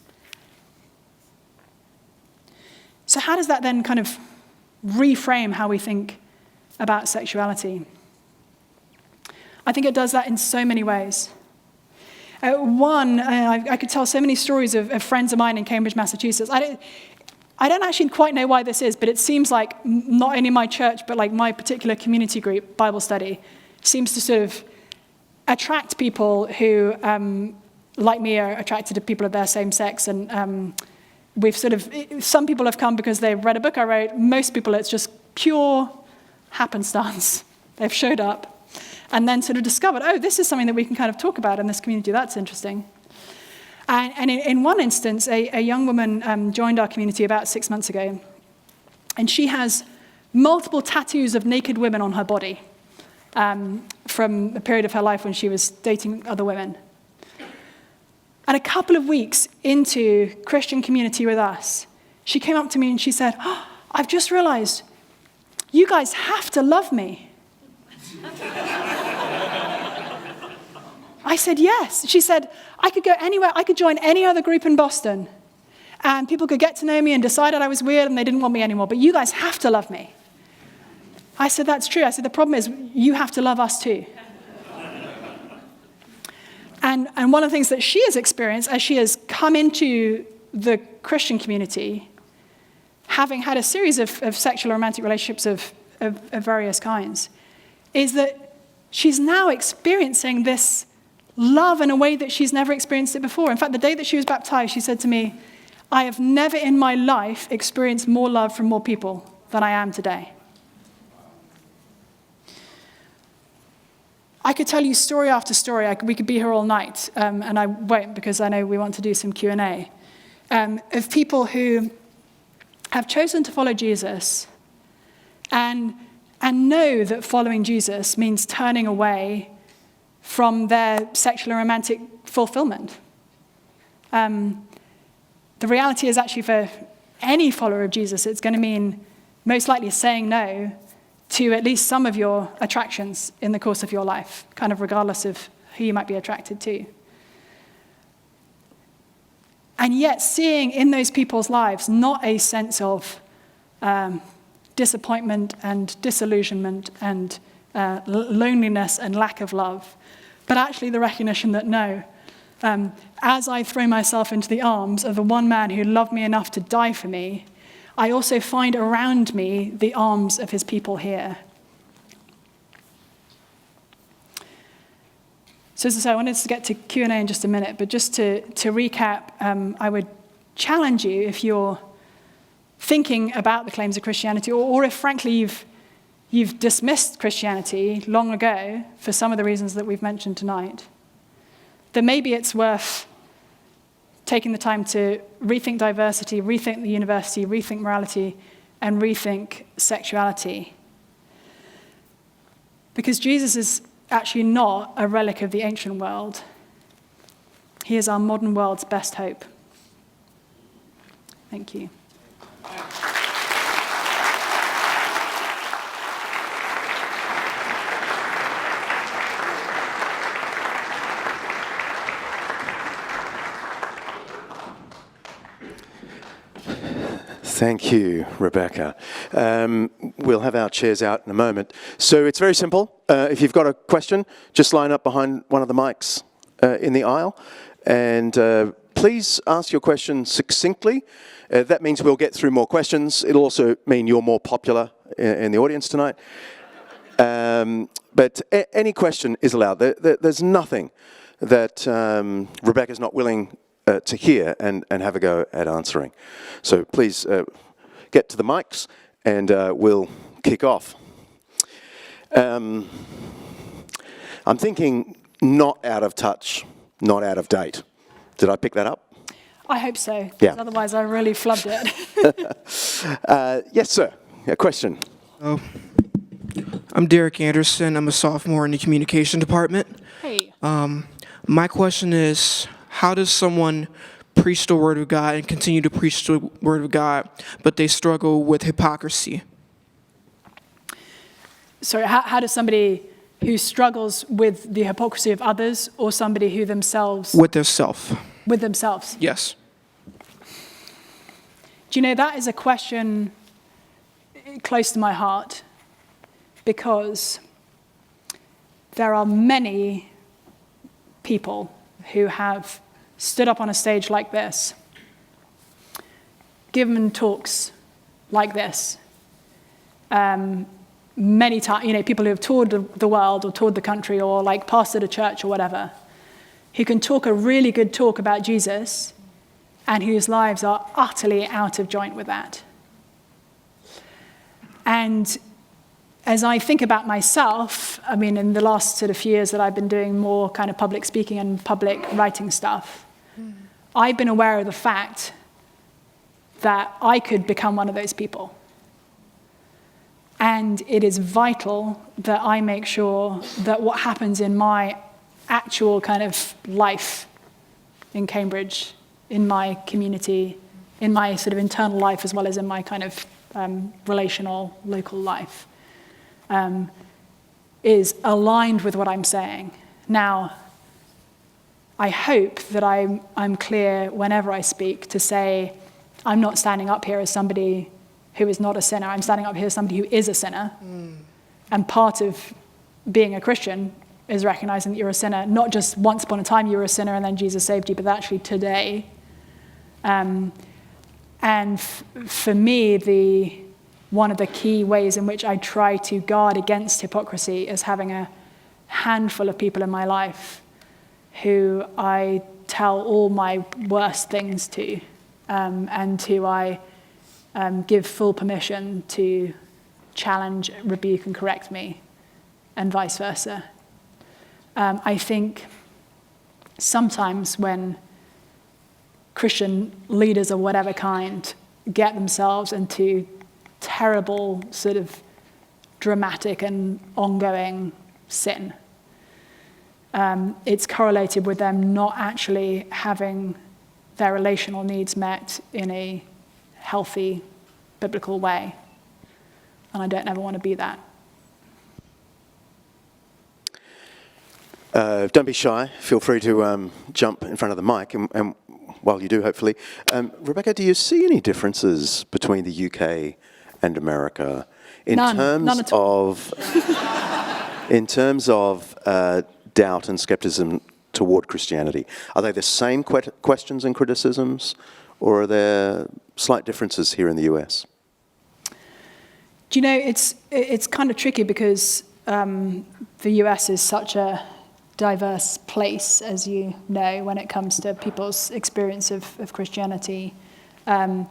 So how does that then kind of reframe how we think about sexuality? I think it does that in so many ways. I could tell so many stories of friends of mine in Cambridge, Massachusetts. I don't actually quite know why this is, but it seems like not only my church, but like my particular community group, Bible study, seems to sort of attract people who, like me, are attracted to people of their same sex. And some people have come because they've read a book I wrote. Most people, it's just pure happenstance. They've showed up and then sort of discovered, oh, this is something that we can kind of talk about in this community. That's interesting. And in one instance, a young woman joined our community about 6 months ago, and she has multiple tattoos of naked women on her body from a period of her life when she was dating other women. And a couple of weeks into Christian community with us, she came up to me and she said, "Oh, I've just realized you guys have to love me." I said, "Yes." She said, "I could go anywhere. I could join any other group in Boston, and people could get to know me and decide that I was weird and they didn't want me anymore. But you guys have to love me." I said, "That's true." I said, "The problem is you have to love us too." And one of the things that she has experienced as she has come into the Christian community, having had a series of sexual or romantic relationships of various kinds, is that she's now experiencing this love in a way that she's never experienced it before. In fact, the day that she was baptized, she said to me, "I have never in my life experienced more love from more people than I am today." I could tell you story after story. We could be here all night, and I won't because I know we want to do some Q&A, of people who have chosen to follow Jesus and know that following Jesus means turning away from their sexual and romantic fulfillment. The reality is actually for any follower of Jesus, it's going to mean most likely saying no to at least some of your attractions in the course of your life, kind of regardless of who you might be attracted to. And yet seeing in those people's lives not a sense of disappointment and disillusionment and loneliness and lack of love, but actually the recognition that no, as I throw myself into the arms of the one man who loved me enough to die for me, I also find around me the arms of his people here. So as I say, I wanted to get to Q&A in just a minute, but just to recap, I would challenge you, if you're thinking about the claims of Christianity, or if frankly you've dismissed Christianity long ago for some of the reasons that we've mentioned tonight, then maybe it's worth taking the time to rethink diversity, rethink the university, rethink morality, and rethink sexuality. Because Jesus is actually not a relic of the ancient world. He is our modern world's best hope. Thank you. Thank you, Rebecca. We'll have our chairs out in a moment. So it's very simple. If you've got a question, just line up behind one of the mics in the aisle. And please ask your question succinctly. That means we'll get through more questions. It'll also mean you're more popular in the audience tonight. But any question is allowed. There's nothing that Rebecca's not willing to hear and have a go at answering. So please get to the mics and we'll kick off. I'm thinking not out of touch, not out of date. Did I pick that up? I hope so. Yeah. Otherwise I really flubbed it. Yes, sir. A question. Oh, I'm Derek Anderson. I'm a sophomore in the communication department. Hey. My question is, how does someone preach the Word of God and continue to preach the Word of God, but they struggle with hypocrisy? Sorry, how does somebody who struggles with the hypocrisy of others, or somebody who themselves... With their self. With themselves? Yes. Do you know, that is a question close to my heart, because there are many people who have stood up on a stage like this, given talks like this, many times, people who have toured the world or toured the country or like pastored a church or whatever, who can talk a really good talk about Jesus and whose lives are utterly out of joint with that. And as I think about myself, I mean, in the last sort of few years that I've been doing more kind of public speaking and public writing stuff, I've been aware of the fact that I could become one of those people. And it is vital that I make sure that what happens in my actual kind of life in Cambridge, in my community, in my sort of internal life, as well as in my kind of relational, local life, is aligned with what I'm saying. Now, I hope that I'm clear whenever I speak to say, I'm not standing up here as somebody who is not a sinner. I'm standing up here as somebody who is a sinner. And part of being a Christian is recognizing that you're a sinner, not just once upon a time you were a sinner and then Jesus saved you, but actually today. And for me, one of the key ways in which I try to guard against hypocrisy is having a handful of people in my life who I tell all my worst things to, and who I give full permission to challenge, rebuke, and correct me, and vice versa. I think sometimes when Christian leaders of whatever kind get themselves into terrible, sort of dramatic and ongoing sin, it's correlated with them not actually having their relational needs met in a healthy, biblical way. And I don't ever want to be that. Don't be shy. Feel free to jump in front of the mic, and while you do, hopefully. Rebecca, do you see any differences between the UK and America in None at all. in terms of doubt and skepticism toward Christianity? Are they the same questions and criticisms, or are there slight differences here in the US? Do you know, it's kind of tricky because the US is such a diverse place, as you know, when it comes to people's experience of Christianity. The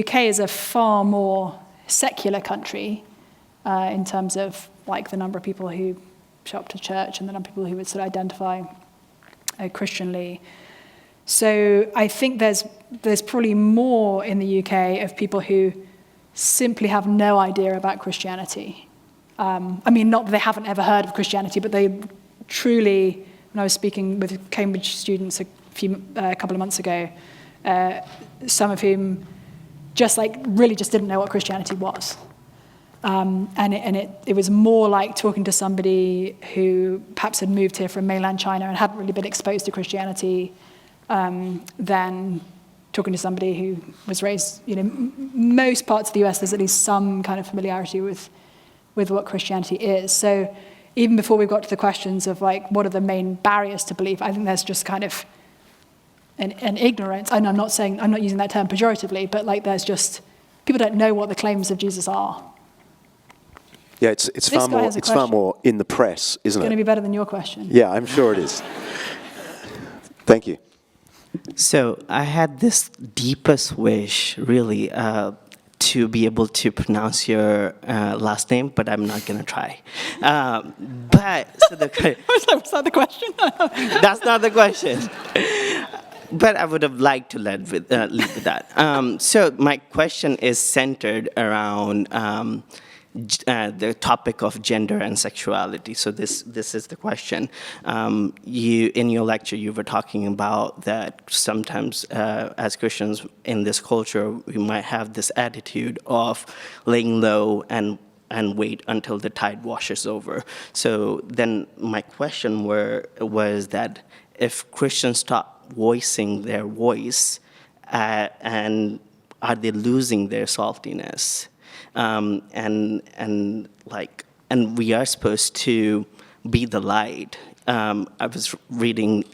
UK is a far more secular country in terms of like the number of people who show up to church and the number of people who would sort of identify Christianly. So I think there's probably more in the UK of people who simply have no idea about Christianity. I mean, not that they haven't ever heard of Christianity, but they truly, when I was speaking with Cambridge students a couple of months ago, some of whom just really didn't know what Christianity was. And it was more like talking to somebody who perhaps had moved here from mainland China and hadn't really been exposed to Christianity than talking to somebody who was raised, most parts of the US, there's at least some kind of familiarity with what Christianity is. So even before we got to the questions of what are the main barriers to belief, I think there's just kind of an ignorance. And I'm not using that term pejoratively, but there's just, people don't know what the claims of Jesus are. Yeah, it's far more in the press, isn't it? It's going to be better than your question. Yeah, I'm sure it is. Thank you. So I had this deepest wish, really, to be able to pronounce your last name, but I'm not going to try. I was was that the question? That's not the question. But I would have liked to lead with that. So my question is centered around the topic of gender and sexuality. So this is the question. You in your lecture, you were talking about that sometimes as Christians in this culture, we might have this attitude of laying low and wait until the tide washes over. So then my question was that if Christians stop voicing their voice, and are they losing their saltiness? And we are supposed to be the light. I'm reading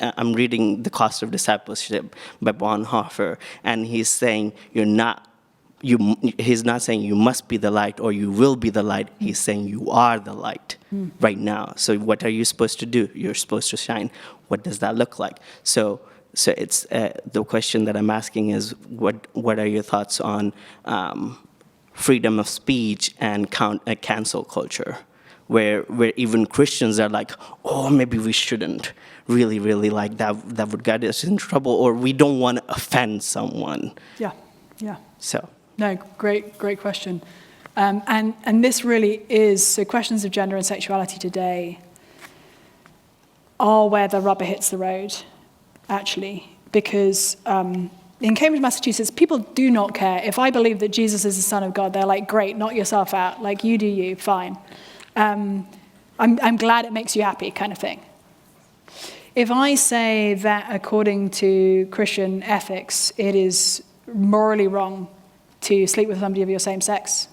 The Cost of Discipleship by Bonhoeffer, and he's saying he's not saying you must be the light or you will be the light. He's saying you are the light right now. So what are you supposed to do? You're supposed to shine. What does that look like? So it's the question that I'm asking is what are your thoughts on freedom of speech and cancel culture, where even Christians are like, oh, maybe we shouldn't really like that would get us in trouble, or we don't want to offend someone. Yeah. So. No, great question. And this really is, so questions of gender and sexuality today are where the rubber hits the road, actually, because in Cambridge, Massachusetts, people do not care. If I believe that Jesus is the Son of God, they're like, great, knock yourself out. Like, you do you, fine. I'm glad it makes you happy, kind of thing. If I say that according to Christian ethics, it is morally wrong to sleep with somebody of your same sex,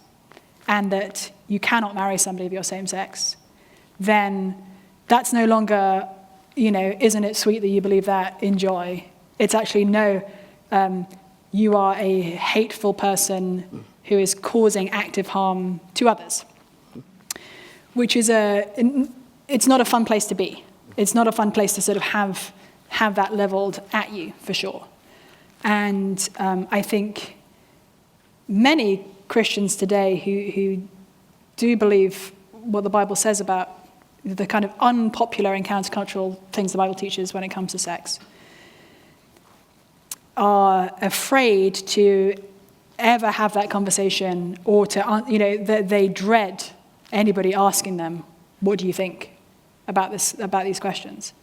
and that you cannot marry somebody of your same sex, then that's no longer, isn't it sweet that you believe that? Enjoy. It's actually, no, you are a hateful person who is causing active harm to others, which is it's not a fun place to be. It's not a fun place to sort of have that leveled at you, for sure. And I think many Christians today who do believe what the Bible says about the kind of unpopular and countercultural things the Bible teaches when it comes to sex are afraid to ever have that conversation, or to, they dread anybody asking them, what do you think about these questions?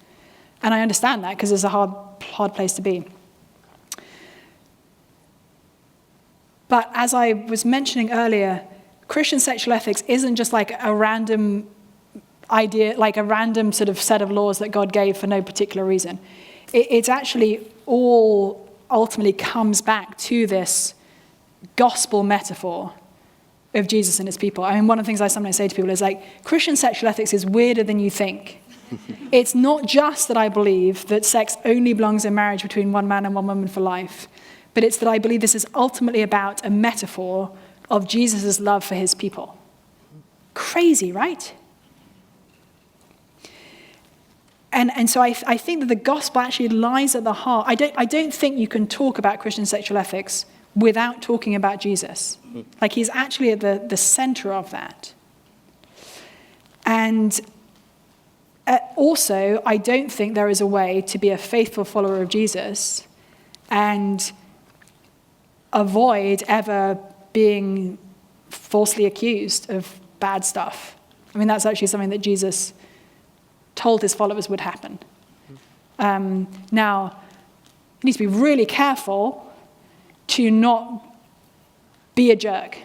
And I understand that, because it's a hard place to be. But as I was mentioning earlier, Christian sexual ethics isn't just like a random idea, like a random sort of set of laws that God gave for no particular reason. It's actually all ultimately comes back to this gospel metaphor of Jesus and his people. I mean, one of the things I sometimes say to people is like, Christian sexual ethics is weirder than you think. It's not just that I believe that sex only belongs in marriage between one man and one woman for life, but it's that I believe this is ultimately about a metaphor of Jesus' love for his people. Crazy, right? And so I think that the gospel actually lies at the heart. I don't think you can talk about Christian sexual ethics without talking about Jesus. Like, he's actually at the center of that. And also, I don't think there is a way to be a faithful follower of Jesus and avoid ever being falsely accused of bad stuff. I mean, that's actually something that Jesus told his followers would happen. Now, you need to be really careful to not be a jerk.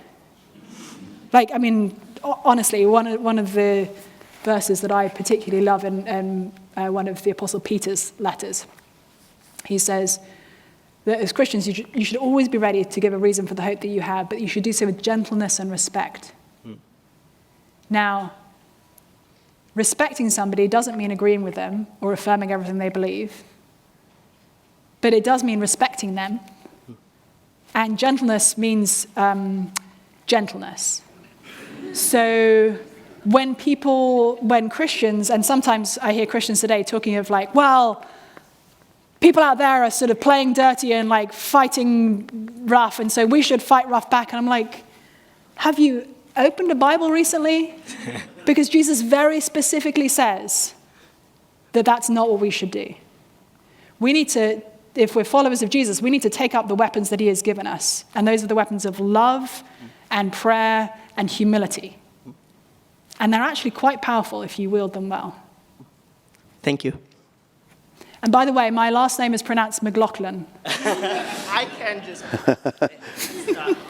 Like, I mean, honestly, one of the verses that I particularly love in one of the Apostle Peter's letters, he says that as Christians, you should always be ready to give a reason for the hope that you have, but you should do so with gentleness and respect. Now, respecting somebody doesn't mean agreeing with them or affirming everything they believe, but it does mean respecting them. And gentleness means gentleness. So when Christians, and sometimes I hear Christians today talking of like, well, people out there are sort of playing dirty and like fighting rough, and so we should fight rough back. And I'm like, have you opened a Bible recently? Because Jesus very specifically says that that's not what we should do. We need to, if we're followers of Jesus, we need to take up the weapons that he has given us. And those are the weapons of love and prayer and humility. And they're actually quite powerful if you wield them well. Thank you. And by the way, my last name is pronounced McLaughlin. I can just...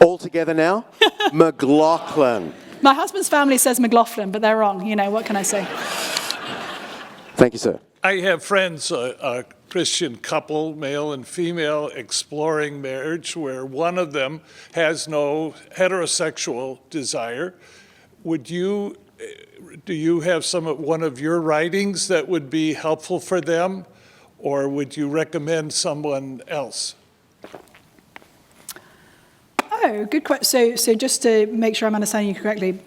All together now? McLaughlin. My husband's family says McLaughlin, but they're wrong. What can I say? Thank you, sir. I have friends, a Christian couple, male and female, exploring marriage, where one of them has no heterosexual desire. Do you have one of your writings that would be helpful for them, or would you recommend someone else? Oh, good question. So just to make sure I'm understanding you correctly,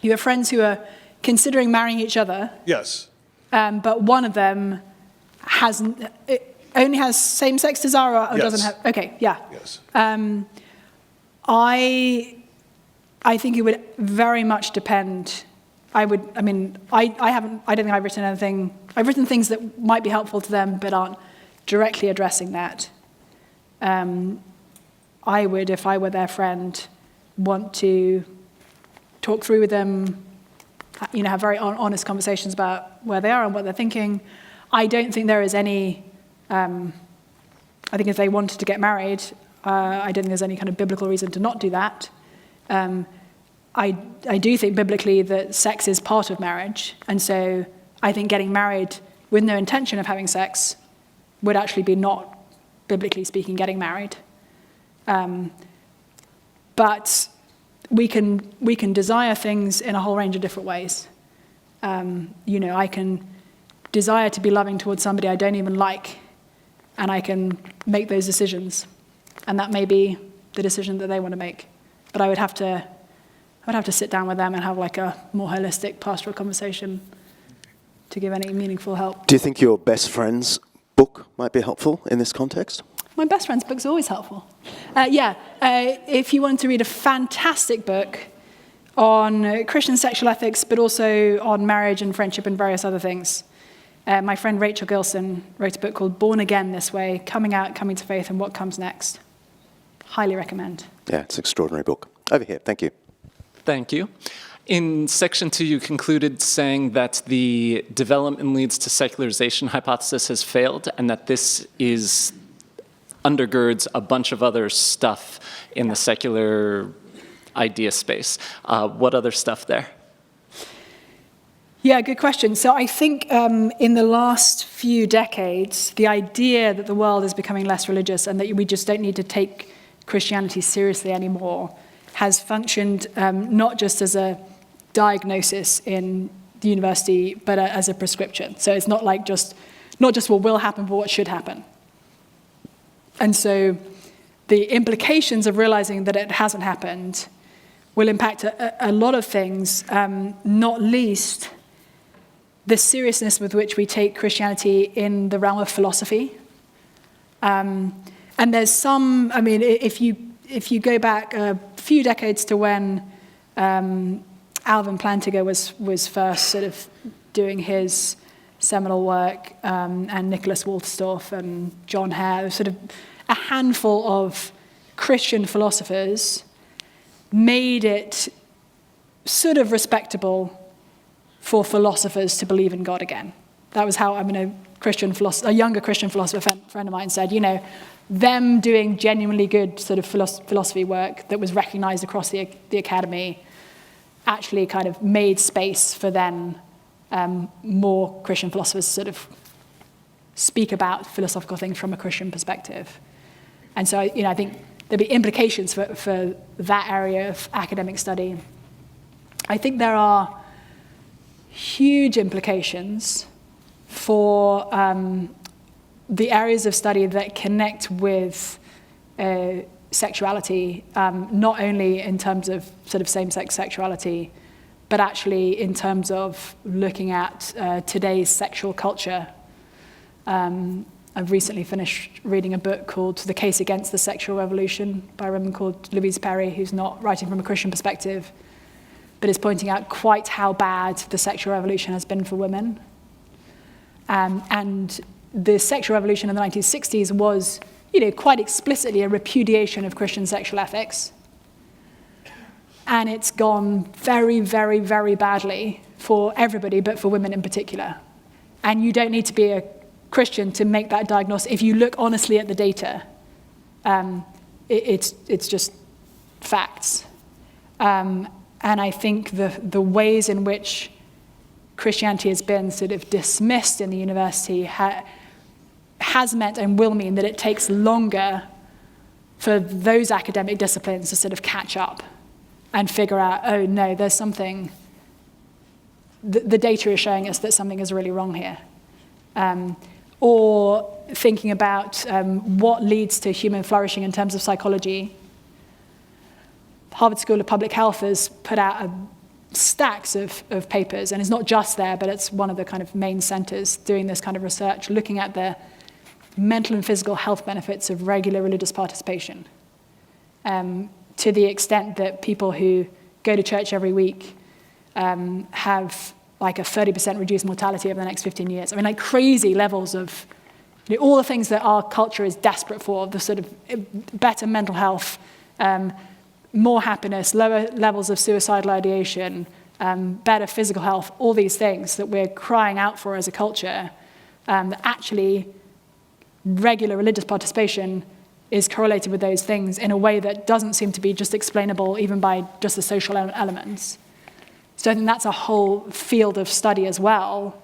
you have friends who are considering marrying each other. Yes. But one of them only has same-sex desire, or Yes. doesn't have. Okay, yeah. Yes. I think it would very much depend I don't think I've written anything. I've written things that might be helpful to them, but aren't directly addressing that. I would, if I were their friend, want to talk through with them, have very honest conversations about where they are and what they're thinking. I don't think there is any, I think if they wanted to get married, I don't think there's any kind of biblical reason to not do that. I do think biblically that sex is part of marriage, and so I think getting married with no intention of having sex would actually be not, biblically speaking, getting married. But we can desire things in a whole range of different ways. I can desire to be loving towards somebody I don't even like, and I can make those decisions, and that may be the decision that they want to make. But I would have to sit down with them and have like a more holistic pastoral conversation to give any meaningful help. Do you think your best friend's book might be helpful in this context? My best friend's book's always helpful. If you want to read a fantastic book on Christian sexual ethics, but also on marriage and friendship and various other things, my friend Rachel Gilson wrote a book called Born Again This Way, Coming Out, Coming to Faith, and What Comes Next. Highly recommend. Yeah, it's an extraordinary book. Over here, thank you. Thank you. In section 2, you concluded saying that the development leads to secularization hypothesis has failed, and that this undergirds a bunch of other stuff in the secular idea space. What other stuff there? Yeah, good question. So I think in the last few decades, the idea that the world is becoming less religious and that we just don't need to take Christianity seriously anymore has functioned not just as a diagnosis in the university, but as a prescription. So it's not just what will happen, but what should happen. And so the implications of realizing that it hasn't happened will impact a lot of things, not least the seriousness with which we take Christianity in the realm of philosophy. And there's some, if you go back a few decades to when Alvin Plantinga was first sort of doing his seminal work, and Nicholas Wolterstorff and John Hare, sort of a handful of Christian philosophers made it sort of respectable for philosophers to believe in God again. That was how, a younger Christian philosopher friend of mine said, them doing genuinely good sort of philosophy work that was recognized across the academy actually kind of made space for then more Christian philosophers sort of speak about philosophical things from a Christian perspective. And so, I think there'll be implications for that area of academic study. I think there are huge implications for the areas of study that connect with sexuality, not only in terms of sort of same-sex sexuality, but actually in terms of looking at today's sexual culture. I've recently finished reading a book called The Case Against the Sexual Revolution by a woman called Louise Perry, who's not writing from a Christian perspective, but is pointing out quite how bad the sexual revolution has been for women. And the sexual revolution in the 1960s was, quite explicitly a repudiation of Christian sexual ethics. And it's gone very, very, very badly for everybody, but for women in particular. And you don't need to be a Christian to make that diagnosis. If you look honestly at the data, it's just facts. And I think the ways in which Christianity has been sort of dismissed in the university has meant and will mean that it takes longer for those academic disciplines to sort of catch up and figure out, oh no, there's something, the data is showing us that something is really wrong here. Or thinking about what leads to human flourishing in terms of psychology. Harvard School of Public Health has put out stacks of papers, and it's not just there, but it's one of the kind of main centers doing this kind of research, looking at the mental and physical health benefits of regular religious participation, to the extent that people who go to church every week have like a 30% reduced mortality over the next 15 years. I mean, like crazy levels of all the things that our culture is desperate for, the sort of better mental health, more happiness, lower levels of suicidal ideation, better physical health, all these things that we're crying out for as a culture, that actually regular religious participation is correlated with those things in a way that doesn't seem to be just explainable even by just the social elements. So I think that's a whole field of study as well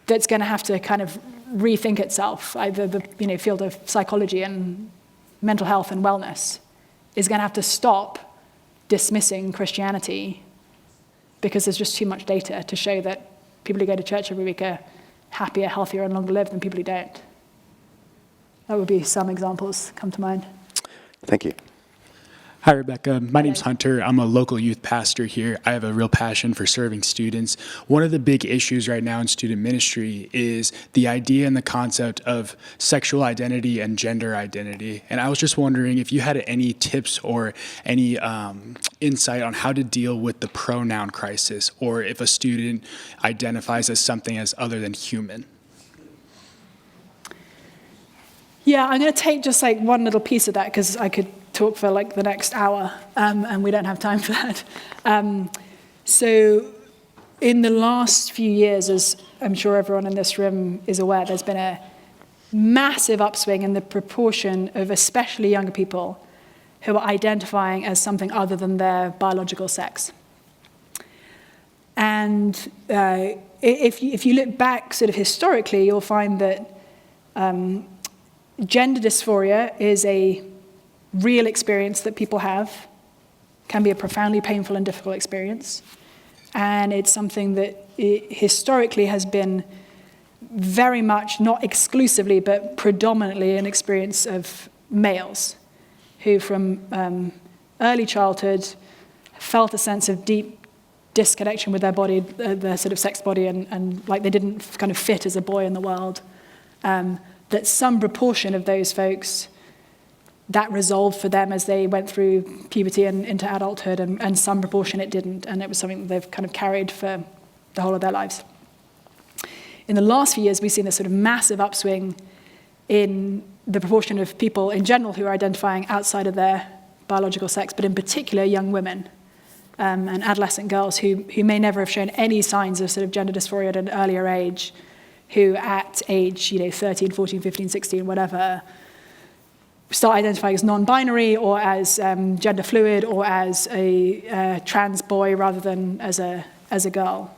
that's going to have to kind of rethink itself. Either the field of psychology and mental health and wellness is going to have to stop dismissing Christianity because there's just too much data to show that people who go to church every week are happier, healthier, and longer lived than people who don't. That would be some examples come to mind. Thank you. Hi, Rebecca. My name's Hunter. I'm a local youth pastor here. I have a real passion for serving students. One of the big issues right now in student ministry is the idea and the concept of sexual identity and gender identity. And I was just wondering if you had any tips or any insight on how to deal with the pronoun crisis, or if a student identifies as something as other than human. Yeah, I'm going to take just like one little piece of that because I could talk for like the next hour, and we don't have time for that. So in the last few years, as I'm sure everyone in this room is aware, there's been a massive upswing in the proportion of especially younger people who are identifying as something other than their biological sex. And if you look back sort of historically, you'll find that gender dysphoria is a real experience that people have, can be a profoundly painful and difficult experience. And it's something that historically has been very much, not exclusively, but predominantly an experience of males who from early childhood felt a sense of deep disconnection with their body, their sort of sex body, and like they didn't kind of fit as a boy in the world. That some proportion of those folks, that resolved for them as they went through puberty and into adulthood, and some proportion it didn't, and it was something that they've kind of carried for the whole of their lives. In the last few years, we've seen this sort of massive upswing in the proportion of people in general who are identifying outside of their biological sex, but in particular young women and adolescent girls who may never have shown any signs of sort of gender dysphoria at an earlier age, who at age 13, 14, 15, 16, whatever, start identifying as non-binary or as gender fluid or as a trans boy rather than as a girl.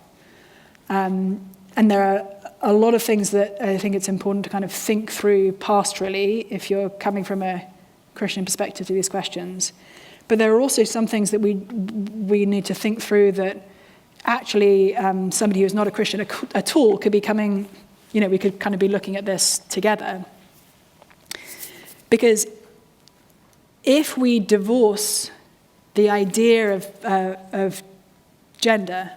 And there are a lot of things that I think it's important to kind of think through pastorally if you're coming from a Christian perspective to these questions. But there are also some things that we need to think through that actually somebody who's not a Christian at all could be coming, we could kind of be looking at this together. Because if we divorce the idea of gender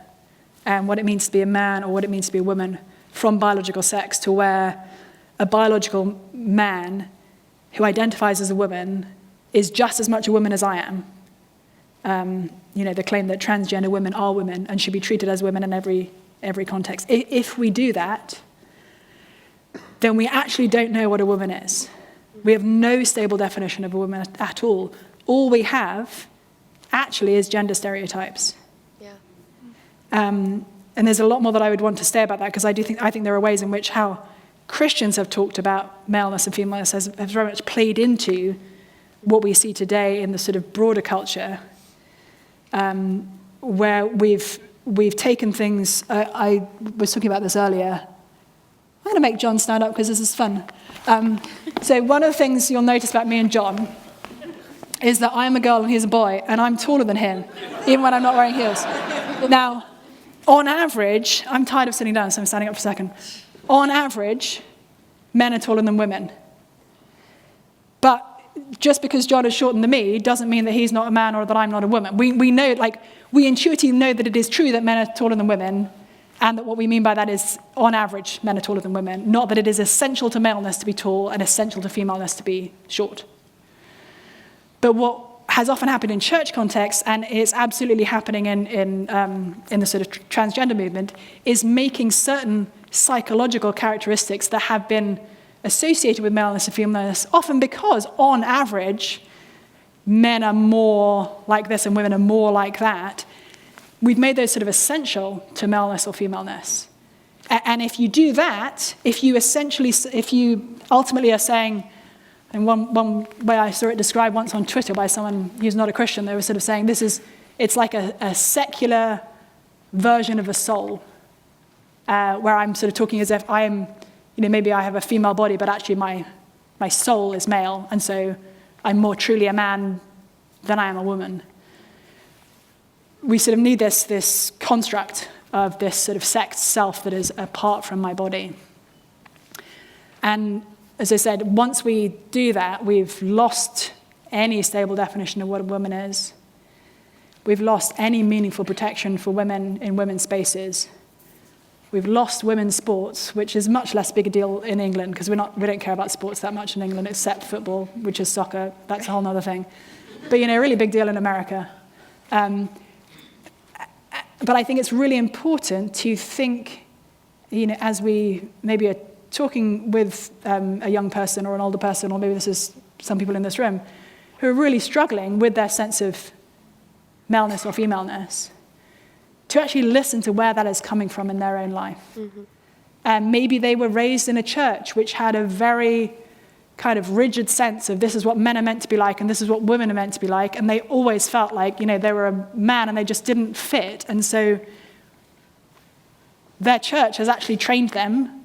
and what it means to be a man or what it means to be a woman from biological sex, to where a biological man who identifies as a woman is just as much a woman as I am, the claim that transgender women are women and should be treated as women in every context. If we do that, then we actually don't know what a woman is. We have no stable definition of a woman at all. All we have actually is gender stereotypes. Yeah. And there's a lot more that I would want to say about that, because I think there are ways in which how Christians have talked about maleness and femaleness has very much played into what we see today in the sort of broader culture, where we've taken things. I was talking about this earlier. I'm going to make John stand up because this is fun. So one of the things you'll notice about me and John is that I'm a girl and he's a boy, and I'm taller than him, even when I'm not wearing heels. Now, on average, I'm tired of sitting down, so I'm standing up for a second. On average, men are taller than women. But just because John is shorter than me doesn't mean that he's not a man or that I'm not a woman. We know, we intuitively know that it is true that men are taller than women, and that what we mean by that is, on average, men are taller than women, not that it is essential to maleness to be tall and essential to femaleness to be short. But what has often happened in church contexts, and is absolutely happening in the sort of transgender movement, is making certain psychological characteristics that have been associated with maleness and femaleness, often because, on average, men are more like this and women are more like that. We've made those sort of essential to maleness or femaleness. And if you do that, if you ultimately are saying, and one way I saw it described once on Twitter by someone who's not a Christian, they were sort of saying it's like a secular version of a soul, where I'm sort of talking as if I am, maybe I have a female body, but actually my soul is male, and so I'm more truly a man than I am a woman. We sort of need this construct of this sort of sexed self that is apart from my body. And as I said, once we do that, we've lost any stable definition of what a woman is. We've lost any meaningful protection for women in women's spaces. We've lost women's sports, which is much less big a deal in England, because we don't care about sports that much in England, except football, which is soccer. That's a whole other thing. But, a really big deal in America. But I think it's really important to think, as we maybe are talking with a young person or an older person, or maybe this is some people in this room, who are really struggling with their sense of maleness or femaleness, to actually listen to where that is coming from in their own life. Mm-hmm. Maybe they were raised in a church which had a very kind of rigid sense of this is what men are meant to be like and this is what women are meant to be like, and they always felt like, they were a man and they just didn't fit. And so their church has actually trained them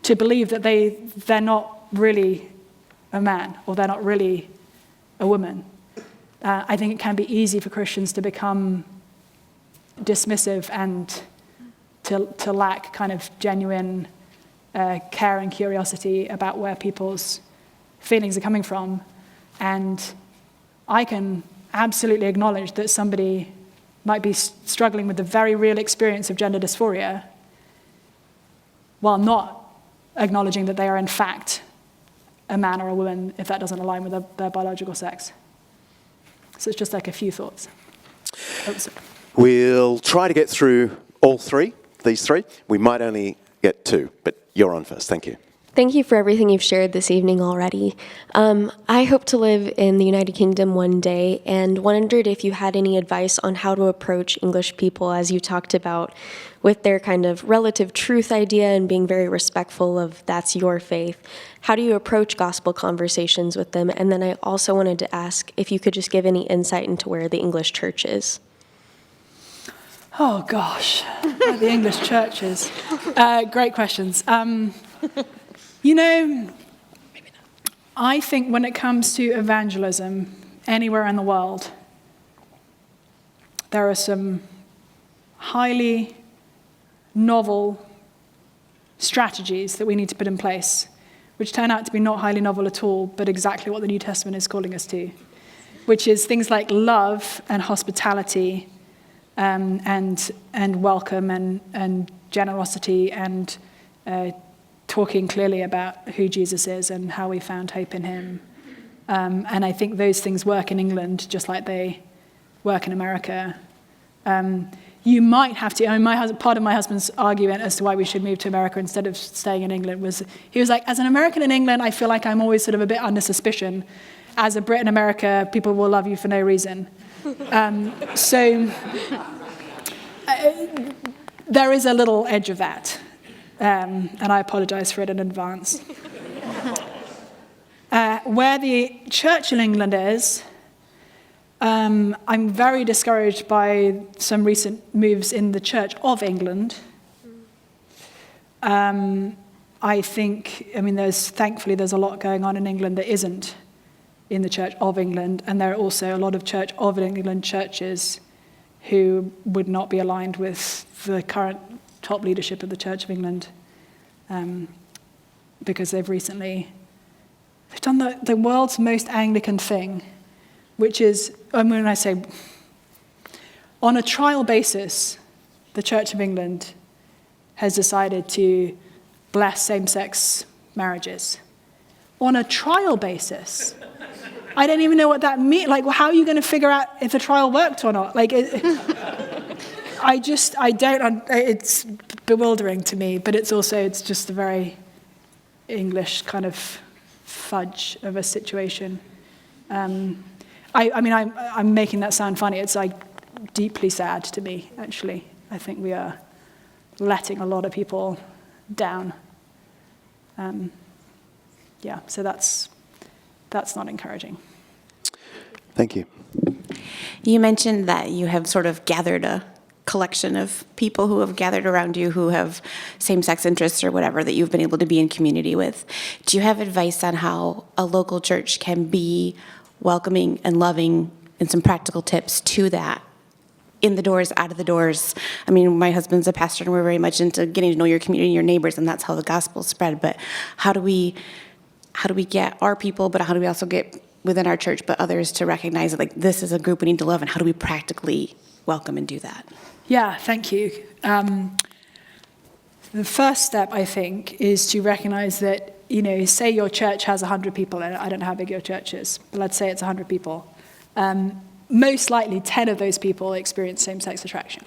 to believe that they're not really a man or they're not really a woman. I think it can be easy for Christians to become dismissive and to lack kind of genuine care and curiosity about where people's feelings are coming from. And I can absolutely acknowledge that somebody might be struggling with the very real experience of gender dysphoria while not acknowledging that they are in fact a man or a woman if that doesn't align with their biological sex. So it's just like a few thoughts. Oops. We'll try to get through all these three. We might only get two, but you're on first. Thank you. Thank you for everything you've shared this evening already. I hope to live in the United Kingdom one day and wondered if you had any advice on how to approach English people, as you talked about, with their kind of relative truth idea and being very respectful of that's your faith. How do you approach gospel conversations with them? And then I also wanted to ask if you could just give any insight into where the English church is. Oh, gosh, the English churches. Great questions. I think when it comes to evangelism anywhere in the world, there are some highly novel strategies that we need to put in place, which turn out to be not highly novel at all, but exactly what the New Testament is calling us to, which is things like love and hospitality, and welcome and generosity and talking clearly about who Jesus is and how we found hope in him. And I think those things work in England just like they work in America. You might have to, part of my husband's argument as to why we should move to America instead of staying in England was, he was like, as an American in England, I feel like I'm always sort of a bit under suspicion. As a Brit in America, people will love you for no reason. So there is a little edge of that, and I apologize for it in advance. Where the Church in England is, I'm very discouraged by some recent moves in the Church of England. I think, thankfully there's a lot going on in England that isn't in the Church of England, and there are also a lot of Church of England churches who would not be aligned with the current top leadership of the Church of England, because they've done the world's most Anglican thing, which is, when I say, on a trial basis, the Church of England has decided to bless same-sex marriages. On a trial basis. I don't even know what that means. Like, well, how are you going to figure out if the trial worked or not? Like, it's bewildering to me, but it's just a very English kind of fudge of a situation. I'm making that sound funny. It's like deeply sad to me, actually. I think we are letting a lot of people down. So that's not encouraging. Thank you. You mentioned that you have sort of gathered a collection of people who have gathered around you who have same-sex interests or whatever that you've been able to be in community with. Do you have advice on how a local church can be welcoming and loving, and some practical tips to that? In the doors, out of the doors. I mean, my husband's a pastor, and we're very much into getting to know your community and your neighbors, and that's how the gospel spread. But how do we get our people, but how do we also get within our church, but others to recognize that, like, this is a group we need to love, and how do we practically welcome and do that? Yeah, thank you. The first step, I think, is to recognize that, say your church has 100 people in it. I don't know how big your church is, but let's say it's 100 people. Most likely 10 of those people experience same-sex attraction.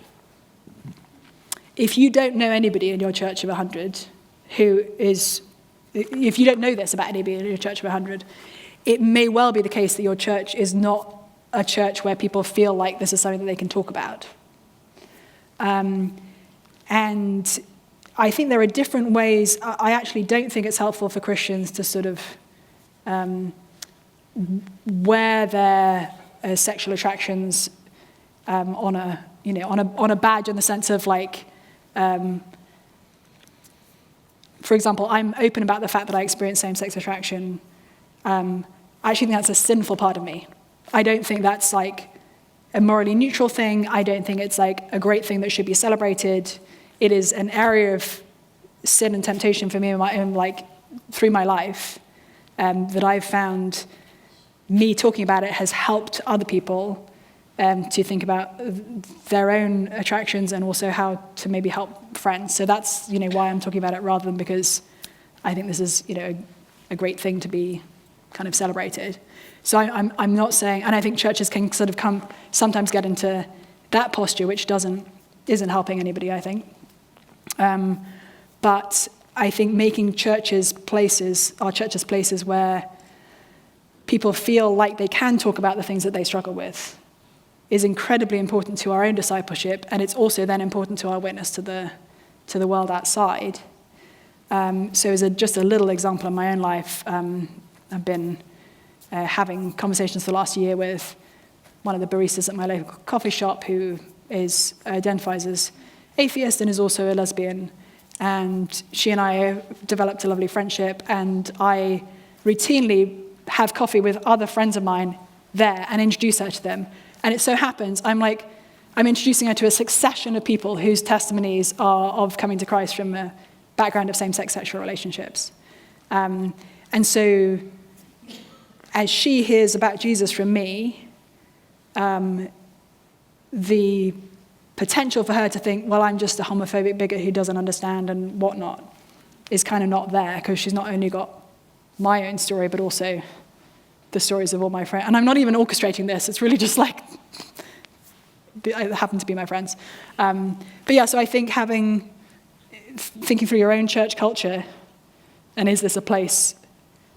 If you don't know anybody in your church of 100 if you don't know this about anybody in your church of 100, it may well be the case that your church is not a church where people feel like this is something that they can talk about. And I think there are different ways. I actually don't think it's helpful for Christians to sort of wear their sexual attractions on a badge, in the sense of, like, for example, I'm open about the fact that I experience same-sex attraction. I actually think that's a sinful part of me. I don't think that's like a morally neutral thing. I don't think it's like a great thing that should be celebrated. It is an area of sin and temptation for me through my life, that I've found me talking about it has helped other people to think about their own attractions, and also how to maybe help friends. So that's why I'm talking about it, rather than because I think this is a great thing to be kind of celebrated. So I'm not saying, and I think churches can sort of sometimes get into that posture, which isn't helping anybody, I think. But I think making our churches places where people feel like they can talk about the things that they struggle with is incredibly important to our own discipleship, and it's also then important to our witness to the world outside. So as just a little example in my own life, I've been having conversations the last year with one of the baristas at my local coffee shop who identifies as atheist and is also a lesbian. And she and I have developed a lovely friendship, and I routinely have coffee with other friends of mine there and introduce her to them. And it so happens, I'm introducing her to a succession of people whose testimonies are of coming to Christ from a background of same-sex sexual relationships. And so as she hears about Jesus from me, the potential for her to think, well, I'm just a homophobic bigot who doesn't understand and whatnot, is kind of not there, because she's not only got my own story, but also the stories of all my friends. And I'm not even orchestrating this. It's really just like, I happen to be my friends. But yeah, so I think thinking through your own church culture, and is this a place?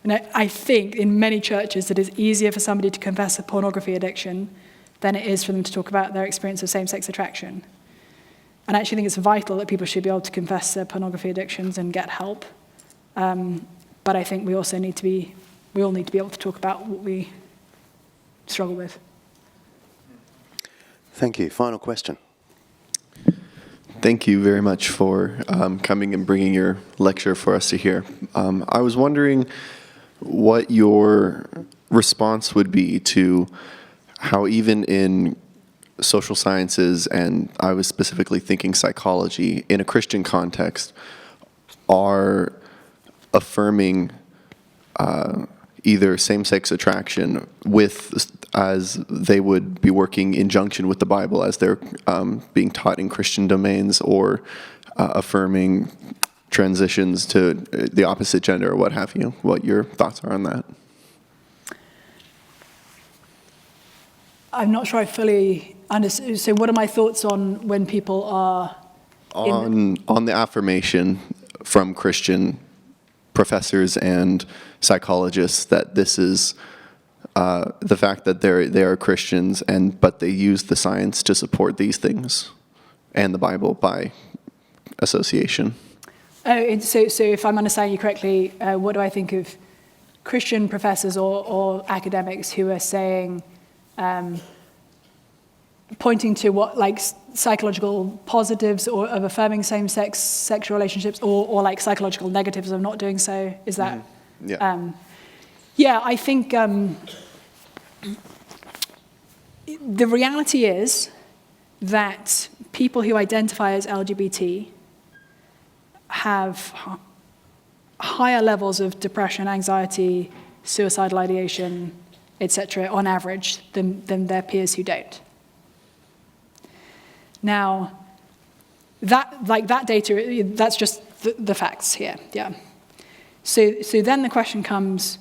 And I think in many churches it is easier for somebody to confess a pornography addiction than it is for them to talk about their experience of same-sex attraction. And I actually think it's vital that people should be able to confess their pornography addictions and get help. But I think we all need to be able to talk about what we struggle with. Thank you. Final question. Thank you very much for coming and bringing your lecture for us to hear. I was wondering what your response would be to how even in social sciences, and I was specifically thinking psychology, in a Christian context, are affirming either same-sex attraction as they would be working in junction with the Bible as they're being taught in Christian domains, or affirming transitions to the opposite gender or what have you. What your thoughts are on that? I'm not sure I fully understood. So what are my thoughts on when people are... On the affirmation from Christian professors and psychologists that this is the fact that they are Christians, but they use the science to support these things and the Bible by association. Oh, so if I'm understanding you correctly, what do I think of Christian professors or academics who are saying, pointing to what, like, psychological positives or of affirming same-sex sexual relationships, or like psychological negatives of not doing so? Is that? Mm-hmm. Yeah. Yeah, I think the reality is that people who identify as LGBT have higher levels of depression, anxiety, suicidal ideation, etc., on average, than their peers who don't. Now, that data, that's just the facts here, yeah. So then the question comes,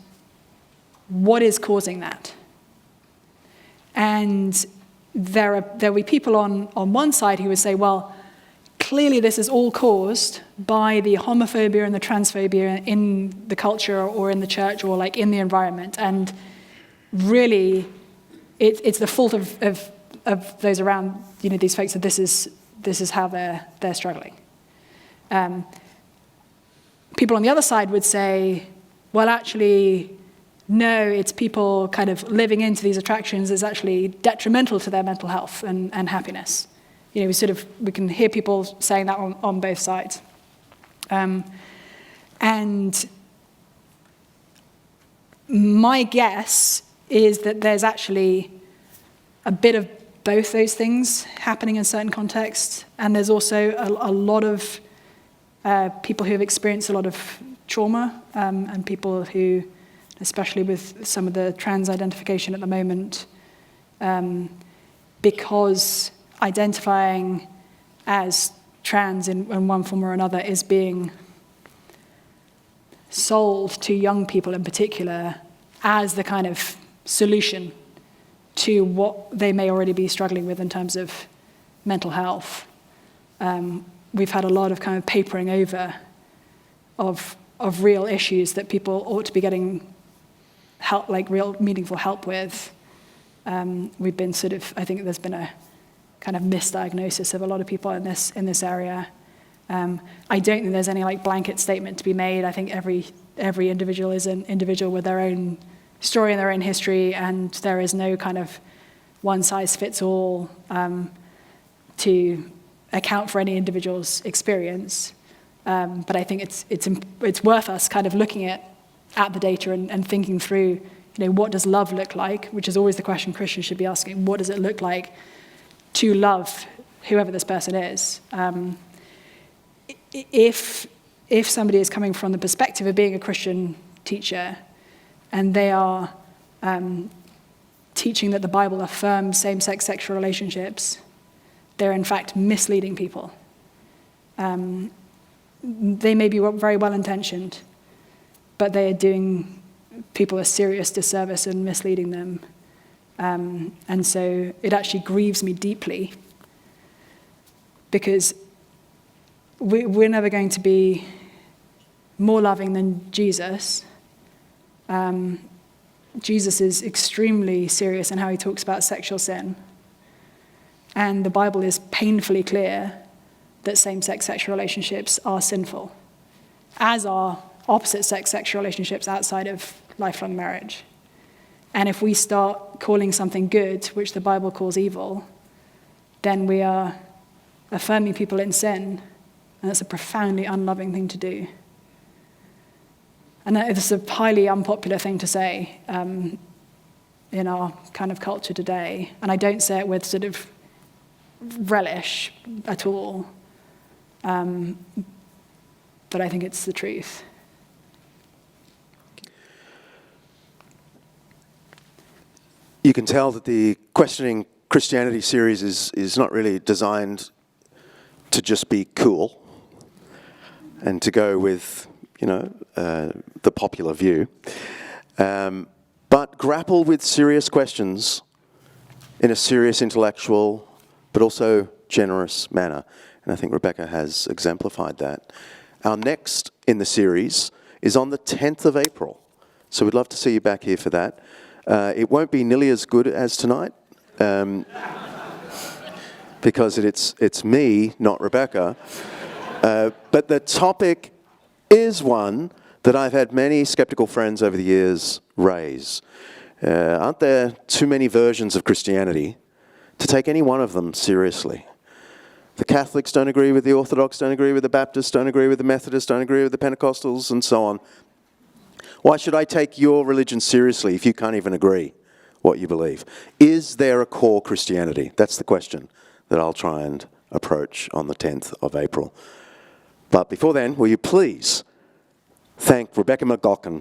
what is causing that? And there will be people on one side who would say, well, clearly this is all caused by the homophobia and the transphobia in the culture or in the church or like in the environment, and really it's the fault of those around, these folks, that this is how they're struggling. People on the other side would say, well, actually, no, it's people kind of living into these attractions is actually detrimental to their mental health and happiness. We can hear people saying that on both sides. And my guess is that there's actually a bit of both those things happening in certain contexts, and there's also a lot of people who have experienced a lot of trauma, and people who, especially with some of the trans identification at the moment, because identifying as trans in one form or another is being sold to young people in particular as the kind of solution to what they may already be struggling with in terms of mental health. We've had a lot of kind of papering over of real issues that people ought to be getting help, like real meaningful help with. We've been I think there's been a kind of misdiagnosis of a lot of people in this area. I don't think there's any like blanket statement to be made. I think every individual is an individual with their own story and their own history, and there is no kind of one-size-fits-all to account for any individual's experience. But I think it's worth us kind of looking at the data and thinking through, what does love look like, which is always the question Christians should be asking. What does it look like to love whoever this person is? If somebody is coming from the perspective of being a Christian teacher, and they are teaching that the Bible affirms same-sex sexual relationships, they're in fact misleading people. They may be very well-intentioned, but they are doing people a serious disservice and misleading them. And so it actually grieves me deeply, because we're never going to be more loving than Jesus. Jesus is extremely serious in how he talks about sexual sin. And the Bible is painfully clear that same-sex sexual relationships are sinful, as are opposite-sex sexual relationships outside of lifelong marriage. And if we start calling something good, which the Bible calls evil, then we are affirming people in sin, and that's a profoundly unloving thing to do. And it's a highly unpopular thing to say in our kind of culture today. And I don't say it with sort of relish at all. But I think it's the truth. You can tell that the Questioning Christianity series is not really designed to just be cool and to go with, the popular view, but grapple with serious questions in a serious, intellectual, but also generous manner. And I think Rebecca has exemplified that. Our next in the series is on the 10th of April. So we'd love to see you back here for that. It won't be nearly as good as tonight, because it's me, not Rebecca. But the topic is one that I've had many skeptical friends over the years raise. Aren't there too many versions of Christianity to take any one of them seriously? The Catholics don't agree with the Orthodox, don't agree with the Baptists, don't agree with the Methodists, don't agree with the Pentecostals, and so on. Why should I take your religion seriously if you can't even agree what you believe? Is there a core Christianity? That's the question that I'll try and approach on the 10th of April. But before then, will you please thank Rebecca McLaughlin